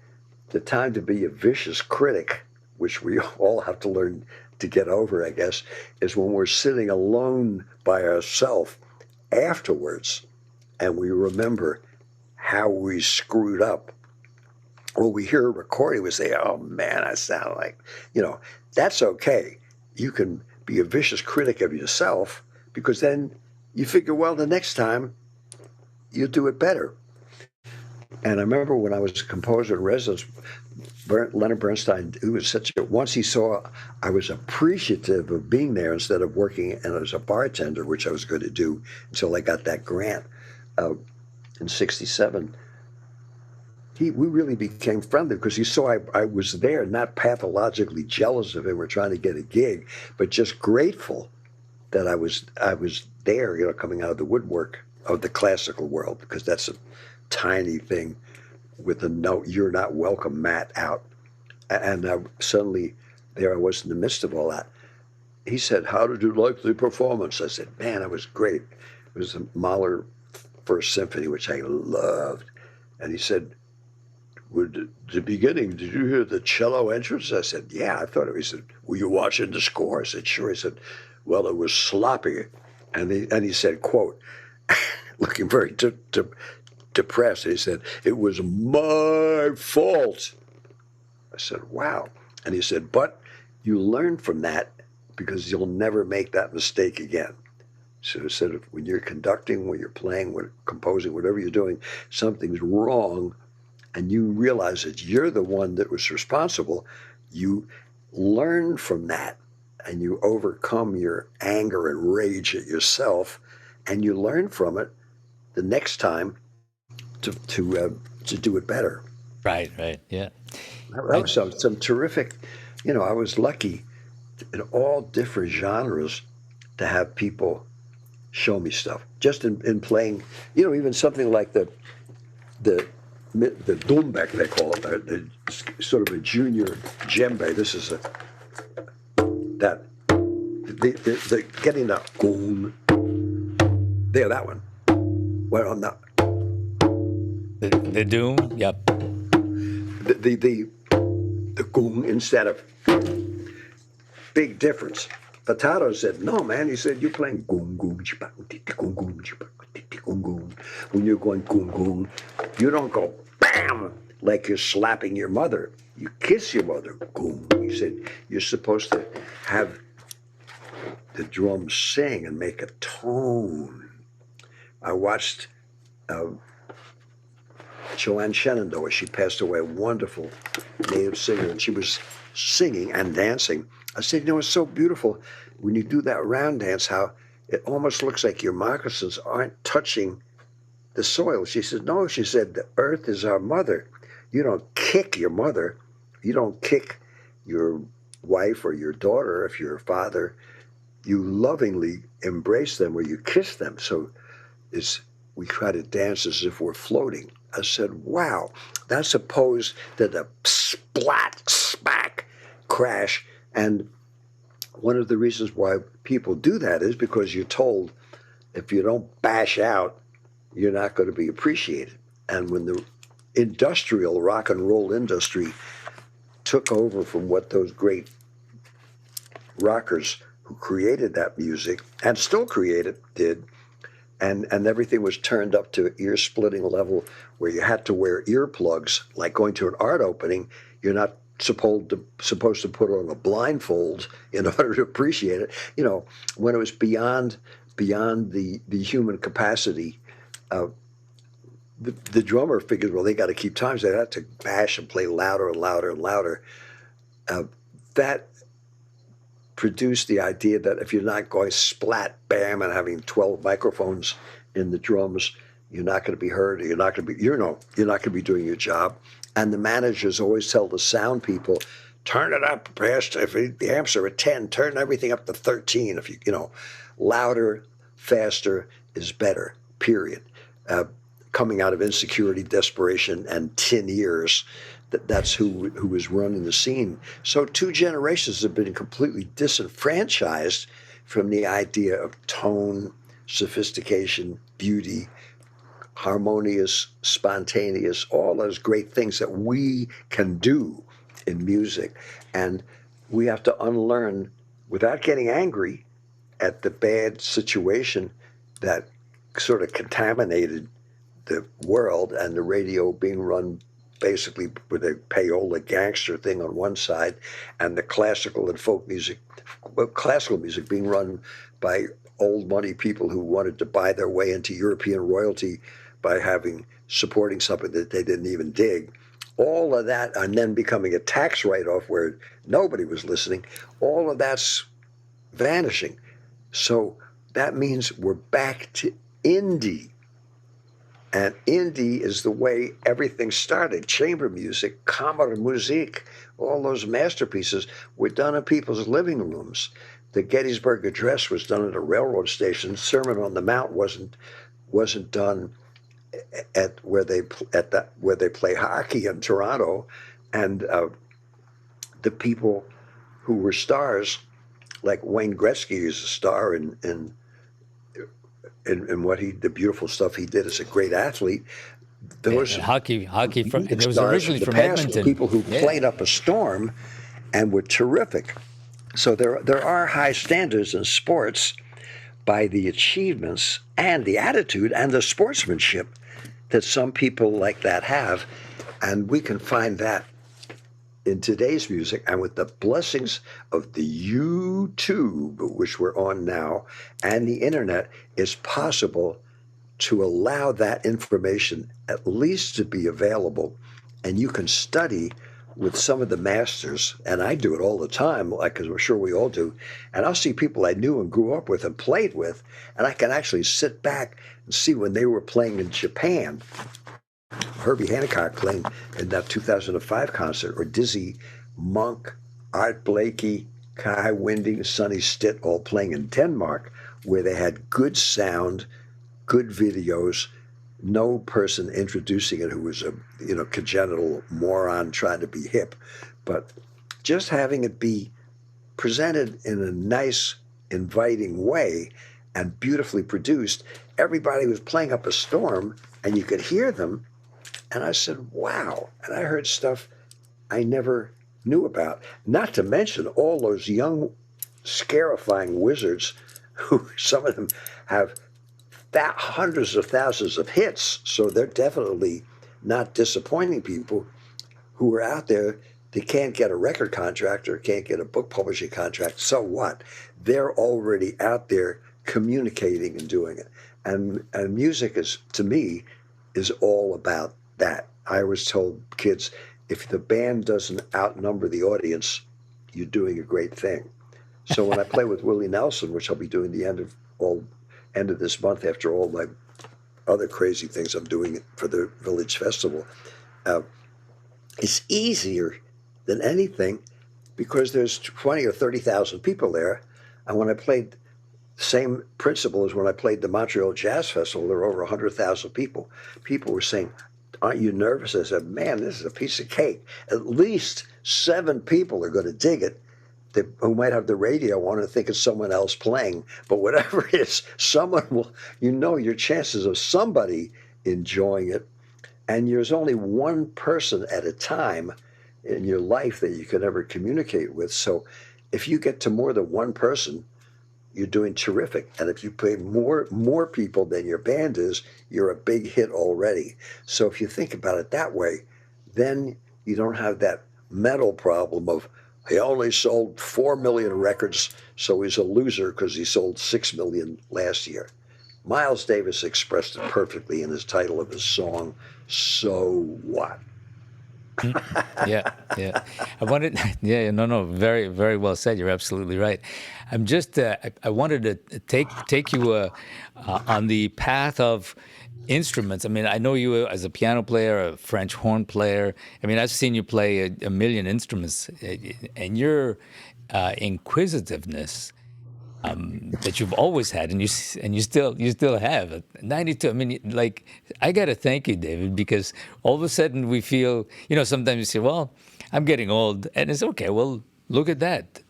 the time to be a vicious critic, which we all have to learn to get over, I guess, is when we're sitting alone by ourselves afterwards and we remember how we screwed up. Or we hear a recording, we say, "Oh man, I sound like," that's okay. You can be a vicious critic of yourself, because then you figure, well, the next time you'll do it better. And I remember when I was a composer in residence, Leonard Bernstein, who was once he saw I was appreciative of being there instead of working and as a bartender, which I was going to do until I got that grant in '67. We really became friendly because he saw I was there, not pathologically jealous of him or trying to get a gig, but just grateful that I was there, coming out of the woodwork of the classical world, because that's a tiny thing with a note, "You're not welcome," mat out. And suddenly there I was in the midst of all that. He said, "How did you like the performance?" I said, "Man, it was great." It was the Mahler First Symphony, which I loved. And he said, "With the beginning, did you hear the cello entrance?" I said, "Yeah, I thought it." He said, "Were you watching the score?" I said, "Sure." He said, "Well, it was sloppy." And he said, quote, looking very depressed, he said, "It was my fault." I said, "Wow." And he said, "But you learn from that because you'll never make that mistake again." So he said, when you're conducting, when you're playing, when composing, whatever you're doing, something's wrong, and you realize that you're the one that was responsible, you learn from that, and you overcome your anger and rage at yourself, and you learn from it the next time to do it better. Right. Yeah. That was some terrific. I was lucky in all different genres to have people show me stuff. Just in playing, even something like the Dumbek, they call it, the sort of a junior djembe. This is the getting that goon. There, that one. Well, I'm not. The doom. Yep. The goon instead of, big difference. Potato said, "No, man." He said, "You're playing goon goon goon goon goon goon. When you're going goon goon, you don't go bam. like you're slapping your mother. You kiss your mother. Boom. He said, you're supposed to have the drums sing and make a tone. I watched Joanne Shenandoah. She passed away, a wonderful native singer, and she was singing and dancing. I said, it's so beautiful when you do that round dance, how it almost looks like your moccasins aren't touching the soil. She said, no, she said, the earth is our mother. You don't kick your mother. You don't kick your wife or your daughter if you're a father. You lovingly embrace them or you kiss them. So we try to dance as if we're floating. I said, wow, that's opposed to the splat, smack, crash. And one of the reasons why people do that is because you're told if you don't bash out, you're not going to be appreciated. And when the industrial rock and roll industry took over from what those great rockers who created that music and still create it did, and everything was turned up to ear-splitting level where you had to wear earplugs, like going to an art opening. You're not supposed to put on a blindfold in order to appreciate it. When it was beyond the human capacity, the drummer figured, well, they got to keep time, so they had to bash and play louder and louder and louder. That produced the idea that if you're not going splat, bam, and having 12 microphones in the drums, you're not going to be heard, or you're not going to be doing your job. And the managers always tell the sound people, turn it up past, if the amps are at 10, turn everything up to 13. If louder, faster is better, period. Coming out of insecurity, desperation, and 10 years, that's who is running the scene. So 2 generations have been completely disenfranchised from the idea of tone, sophistication, beauty, harmonious, spontaneous, all those great things that we can do in music. And we have to unlearn, without getting angry at the bad situation that sort of contaminated the world, and the radio being run basically with a payola gangster thing on one side, and the classical and folk music, classical music being run by old money people who wanted to buy their way into European royalty by supporting something that they didn't even dig. All of that, and then becoming a tax write-off where nobody was listening, all of that's vanishing. So that means we're back to indie. And indie is the way everything started. Chamber music, Kammermusik, all those masterpieces were done in people's living rooms. The Gettysburg Address was done at a railroad station. Sermon on the Mount wasn't done at where they play hockey in Toronto. And the people who were stars, like Wayne Gretzky is a star in the beautiful stuff he did as a great athlete. Those hockey it was stars originally from from the past Edmonton. were people who played up a storm and were terrific. So there are high standards in sports by the achievements and the attitude and the sportsmanship that some people like that have, and we can find that in today's music. And with the blessings of the YouTube, which we're on now, and the internet, it's possible to allow that information at least to be available. And you can study with some of the masters, and I do it all the time, because I'm sure we all do, and I'll see people I knew and grew up with and played with, and I can actually sit back and see when they were playing in Japan, Herbie Hancock playing in that 2005 concert, or Dizzy, Monk, Art Blakey, Kai Winding, Sonny Stitt all playing in Denmark, where they had good sound, good videos, no person introducing it who was a congenital moron trying to be hip, but just having it be presented in a nice, inviting way and beautifully produced. Everybody was playing up a storm, and you could hear them. And I said, wow. And I heard stuff I never knew about. Not to mention all those young, scarifying wizards who, some of them have hundreds of thousands of hits. So they're definitely not disappointing people who are out there. They can't get a record contract or can't get a book publishing contract. So what? They're already out there communicating and doing it. And music is, to me, is all about that. I always told kids, if the band doesn't outnumber the audience, you're doing a great thing. So when I play with Willie Nelson, which I'll be doing the end of this month after all my other crazy things I'm doing for the Village Festival, uh, it's easier than anything because there's 20 or 30,000 people there. And when I played, same principle as when I played the Montreal Jazz Festival, there were over 100,000 people. People were saying, aren't you nervous? I said, man, this is a piece of cake. At least 7 people are going to dig it who might have the radio on and think it's someone else playing. But whatever it is, someone will, your chances of somebody enjoying it. And there's only one person at a time in your life that you can ever communicate with. So if you get to more than one person, you're doing terrific. And if you play more people than your band is, you're a big hit already. So if you think about it that way, then you don't have that mental problem of, he only sold 4 million records, so he's a loser because he sold 6 million last year. Miles Davis expressed it perfectly in his title of his song, So What? Yeah. I wanted, no, very, very well said. You're absolutely right. I'm just, I wanted to take you on the path of instruments. I mean, I know you as a piano player, a French horn player. I mean, I've seen you play a million instruments, and your inquisitiveness that you've always had, and you still have at 92. I mean, like, I gotta thank you, David, because all of a sudden we feel, sometimes you say, well, I'm getting old, and it's okay. Well, look at that.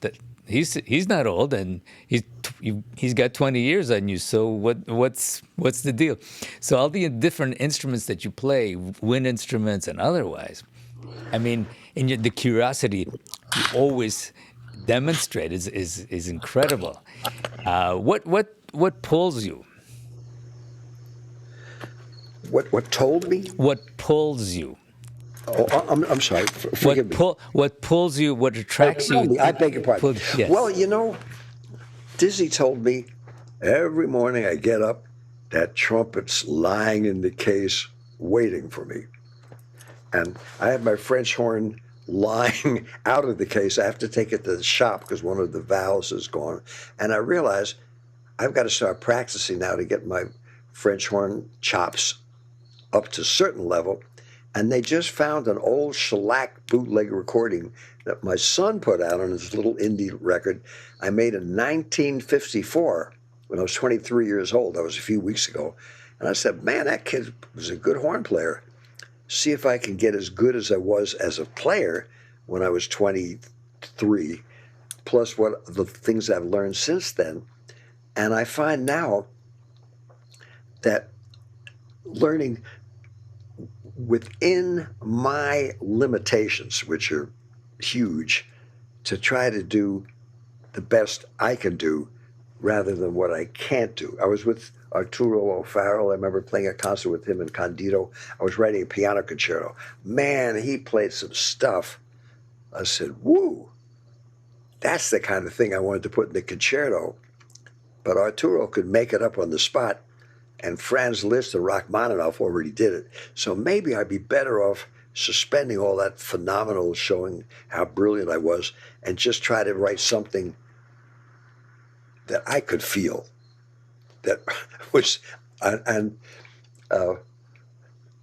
He's not old, and he's got 20 years on you. So what's the deal? So all the different instruments that you play, wind instruments and otherwise, I mean, the curiosity you always demonstrate is incredible. What pulls you? What told me? What pulls you? Oh, I'm sorry. Forgive me. What pulls you? What attracts you? I beg your pardon. Yes. Well, Dizzy told me every morning I get up, that trumpet's lying in the case waiting for me. And I have my French horn lying out of the case. I have to take it to the shop because one of the valves is gone. And I realize I've got to start practicing now to get my French horn chops up to a certain level. And they just found an old shellac bootleg recording that my son put out on his little indie record I made in 1954 when I was 23 years old. That was a few weeks ago. And I said, man, that kid was a good horn player. See if I can get as good as I was as a player when I was 23, plus what the things I've learned since then. And I find now that learning within my limitations, which are huge, to try to do the best I can do rather than what I can't do. I was with Arturo O'Farrell. I remember playing a concert with him in Candido. I was writing a piano concerto. Man, he played some stuff. I said, woo, that's the kind of thing I wanted to put in the concerto. But Arturo could make it up on the spot, and Franz Liszt and Rachmaninoff already did it. So maybe I'd be better off suspending all that phenomenal showing how brilliant I was and just try to write something that I could feel. That was,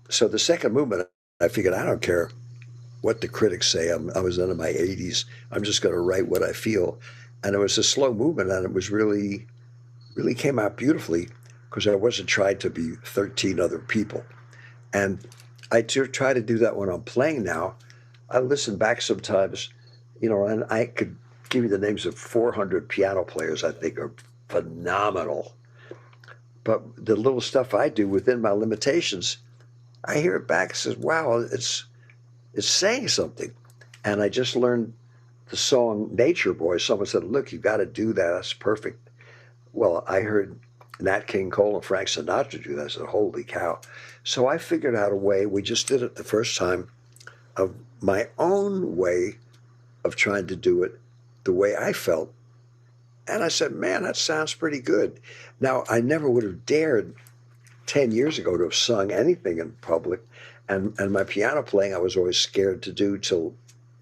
so the second movement, I figured I don't care what the critics say. I was into my 80s. I'm just going to write what I feel. And it was a slow movement, and it was really came out beautifully because I wasn't trying to be 13 other people. And I try to do that when I'm playing now. I listen back sometimes, and I could give you the names of 400 piano players I think are phenomenal. But the little stuff I do within my limitations, I hear it back and says, wow, it's saying something. And I just learned the song Nature Boy. Someone said, look, you got to do that. That's perfect. Well, I heard Nat King Cole and Frank Sinatra do that. I said, holy cow. So I figured out a way, we just did it the first time, of my own way of trying to do it the way I felt. And I said, man, that sounds pretty good. Now, I never would have dared 10 years ago to have sung anything in public. And my piano playing, I was always scared to do till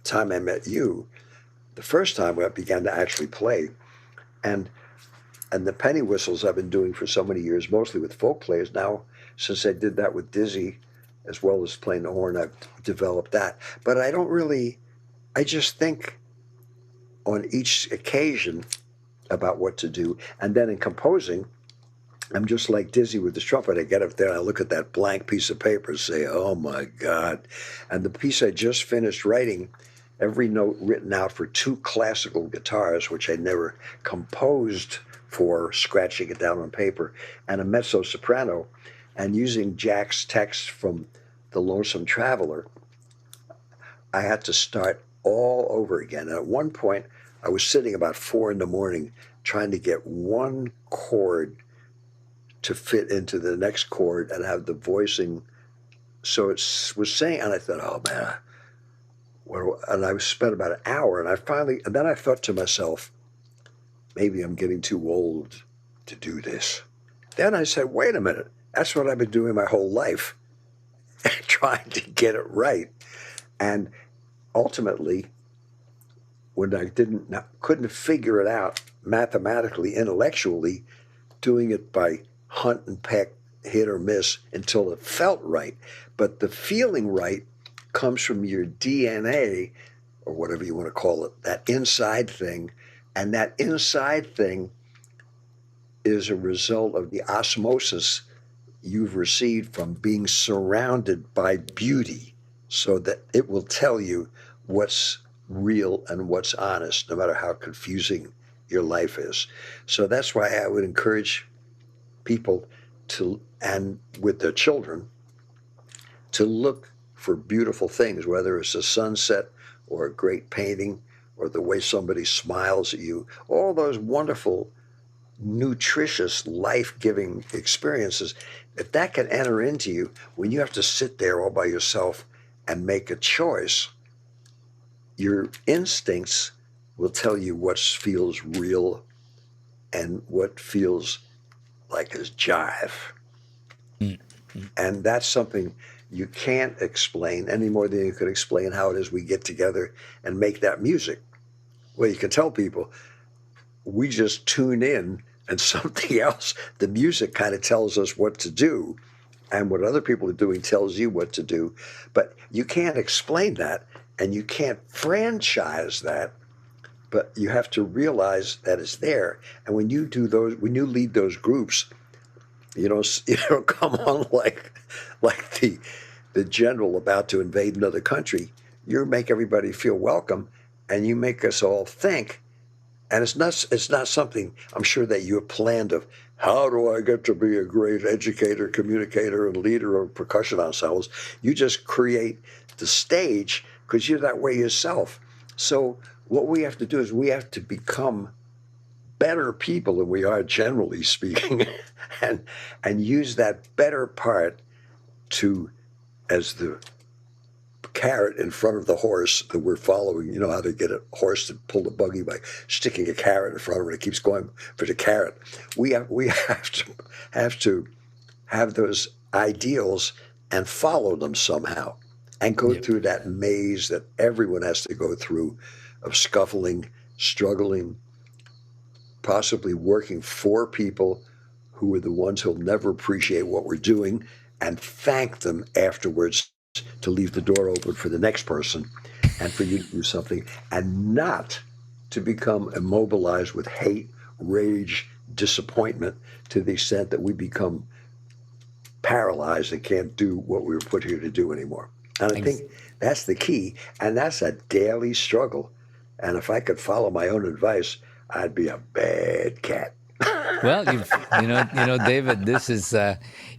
the time I met you. The first time I began to actually play. And and the penny whistles I've been doing for so many years, mostly with folk players. Now, since I did that with Dizzy, as well as playing the horn, I've developed that. But I don't really, I just think on each occasion about what to do. And then in composing, I'm just like Dizzy with the trumpet. I get up there and I look at that blank piece of paper and say, oh my God. And the piece I just finished writing, every note written out for two classical guitars, which I never composed for, scratching it down on paper, and a mezzo soprano, and using Jack's text from The Lonesome Traveler, I had to start all over again. And at one point, I was sitting about 4 a.m. trying to get one chord to fit into the next chord and have the voicing. So it was saying, and I thought, oh man, and I spent about an hour, and then I thought to myself, maybe I'm getting too old to do this. Then I said, wait a minute, that's what I've been doing my whole life, trying to get it right. And ultimately, when I couldn't figure it out mathematically, intellectually, doing it by hunt and peck, hit or miss until it felt right. But the feeling right comes from your DNA, or whatever you want to call it, that inside thing. And that inside thing is a result of the osmosis you've received from being surrounded by beauty, so that it will tell you what's real and what's honest, no matter how confusing your life is. So that's why I would encourage people to, and with their children, to look for beautiful things, whether it's a sunset or a great painting or the way somebody smiles at you, all those wonderful, nutritious, life-giving experiences. If that can enter into you, when you have to sit there all by yourself and make a choice, your instincts will tell you what feels real and what feels like is jive. Mm-hmm. And that's something you can't explain any more than you could explain how it is we get together and make that music. Well, you can tell people, we just tune in and something else, the music kind of tells us what to do, and what other people are doing tells you what to do. But you can't explain that, and you can't franchise that, but you have to realize that it's there. And when you do those, when you lead those groups, you don't come on like the general about to invade another country. You make everybody feel welcome, and you make us all think. And it's not something I'm sure that you have planned of, how do I get to be a great educator, communicator, and leader of percussion ensembles? You just create the stage because you're that way yourself. So what we have to do is we have to become better people than we are, generally speaking, and use that better part to, as the carrot in front of the horse that we're following. You know how they get a horse to pull the buggy by sticking a carrot in front of it. It keeps going for the carrot. We have to have those ideals and follow them somehow, and go through that maze that everyone has to go through of scuffling, struggling, possibly working for people who are the ones who'll never appreciate what we're doing, and thank them afterwards to leave the door open for the next person and for you to do something, and not to become immobilized with hate, rage, disappointment, to the extent that we become paralyzed and can't do what we were put here to do anymore. And I think that's the key, and that's a daily struggle. And if I could follow my own advice, I'd be a bad cat. Well, David, this is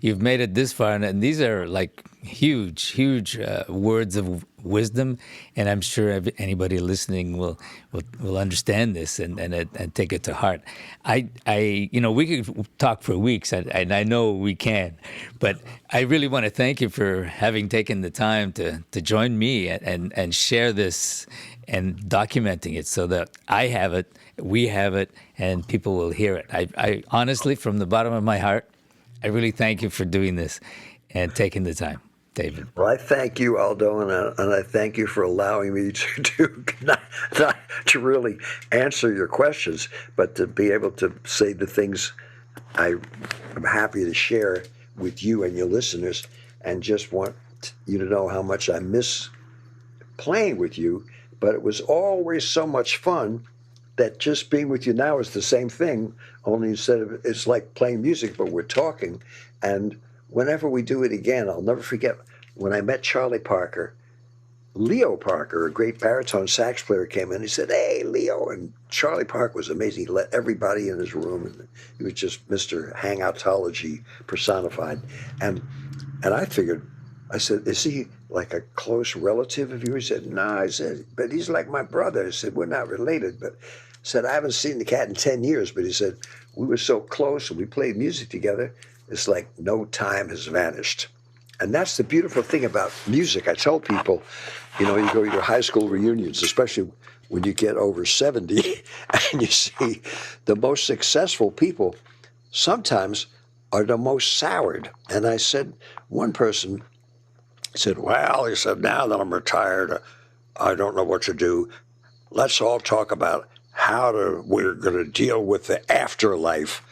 you've made it this far, and these are like huge words of wisdom, and I'm sure anybody listening will understand this and take it to heart. We could talk for weeks, and I know we can, but I really want to thank you for having taken the time to join me and share this and documenting it so that I have it, we have it, and people will hear it. I honestly, from the bottom of my heart, I really thank you for doing this and taking the time, David. Well, I thank you, Aldo, and I thank you for allowing me to not to really answer your questions, but to be able to say the things I am happy to share with you and your listeners, and just want you to know how much I miss playing with you. But it was always so much fun that just being with you now is the same thing, only instead of it's like playing music, but we're talking. And whenever we do it again, I'll never forget when I met Charlie Parker. Leo Parker, a great baritone sax player, came in. He said, "Hey, Leo." And Charlie Parker was amazing. He let everybody in his room. And he was just Mr. Hangoutology personified. And I figured, I said, "Is he like a close relative of yours?" He said, "No." I said, "But he's like my brother." I said, "We're not related." But I said, "I haven't seen the cat in 10 years." But he said, "We were so close and we played music together. It's like no time has vanished." And that's the beautiful thing about music. I tell people, you go to your high school reunions, especially when you get over 70, and you see the most successful people sometimes are the most soured. And I said, one person said, "Well," he said, "now that I'm retired, I don't know what to do. Let's all talk about we're going to deal with the afterlife."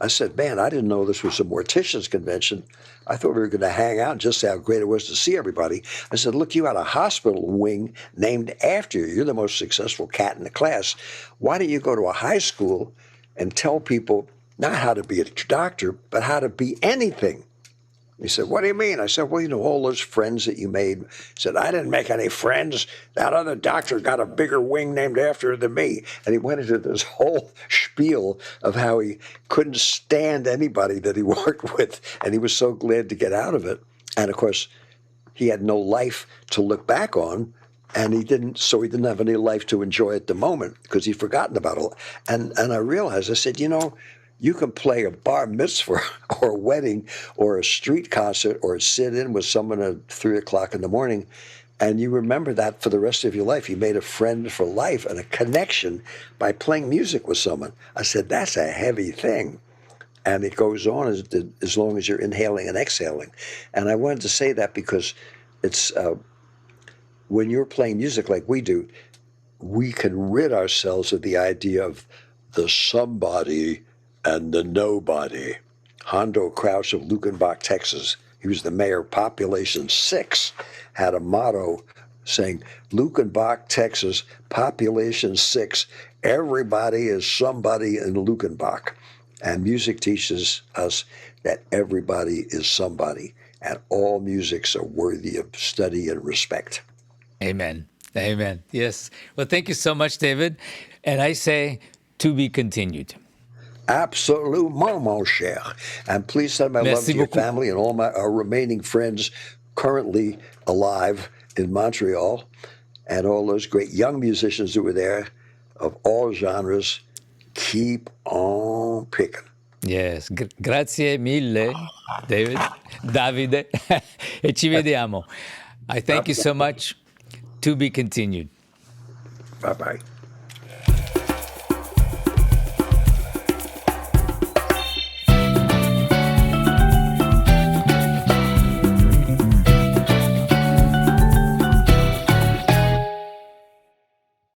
I said, "Man, I didn't know this was a mortician's convention. I thought we were going to hang out and just say how great it was to see everybody." I said, "Look, you had a hospital wing named after you. You're the most successful cat in the class. Why don't you go to a high school and tell people not how to be a doctor, but how to be anything?" He said, "What do you mean?" I said, "Well, all those friends that you made." He said, "I didn't make any friends. That other doctor got a bigger wing named after her than me." And he went into this whole spiel of how he couldn't stand anybody that he worked with. And he was so glad to get out of it. And of course, he had no life to look back on. And he didn't have any life to enjoy at the moment because he'd forgotten about it. And I realized, I said, you can play a bar mitzvah or a wedding or a street concert or sit in with someone at 3 o'clock in the morning, and you remember that for the rest of your life. You made a friend for life and a connection by playing music with someone. I said, that's a heavy thing. And it goes on as long as you're inhaling and exhaling. And I wanted to say that because it's when you're playing music like we do, we can rid ourselves of the idea of the somebody and the nobody. Hondo Krauss of Lukenbach, Texas, he was the mayor of Population 6, had a motto saying, "Lukenbach, Texas, Population 6, everybody is somebody in Lukenbach." And music teaches us that everybody is somebody, and all musics are worthy of study and respect. Amen. Amen. Yes. Well, thank you so much, David. And I say, to be continued. Absolument, mon cher. And please send my love to your family and all our remaining friends currently alive in Montreal, and all those great young musicians who were there of all genres. Keep on picking. Yes. Grazie mille, Davide. E ci vediamo. I thank you so much. To be continued. Bye-bye.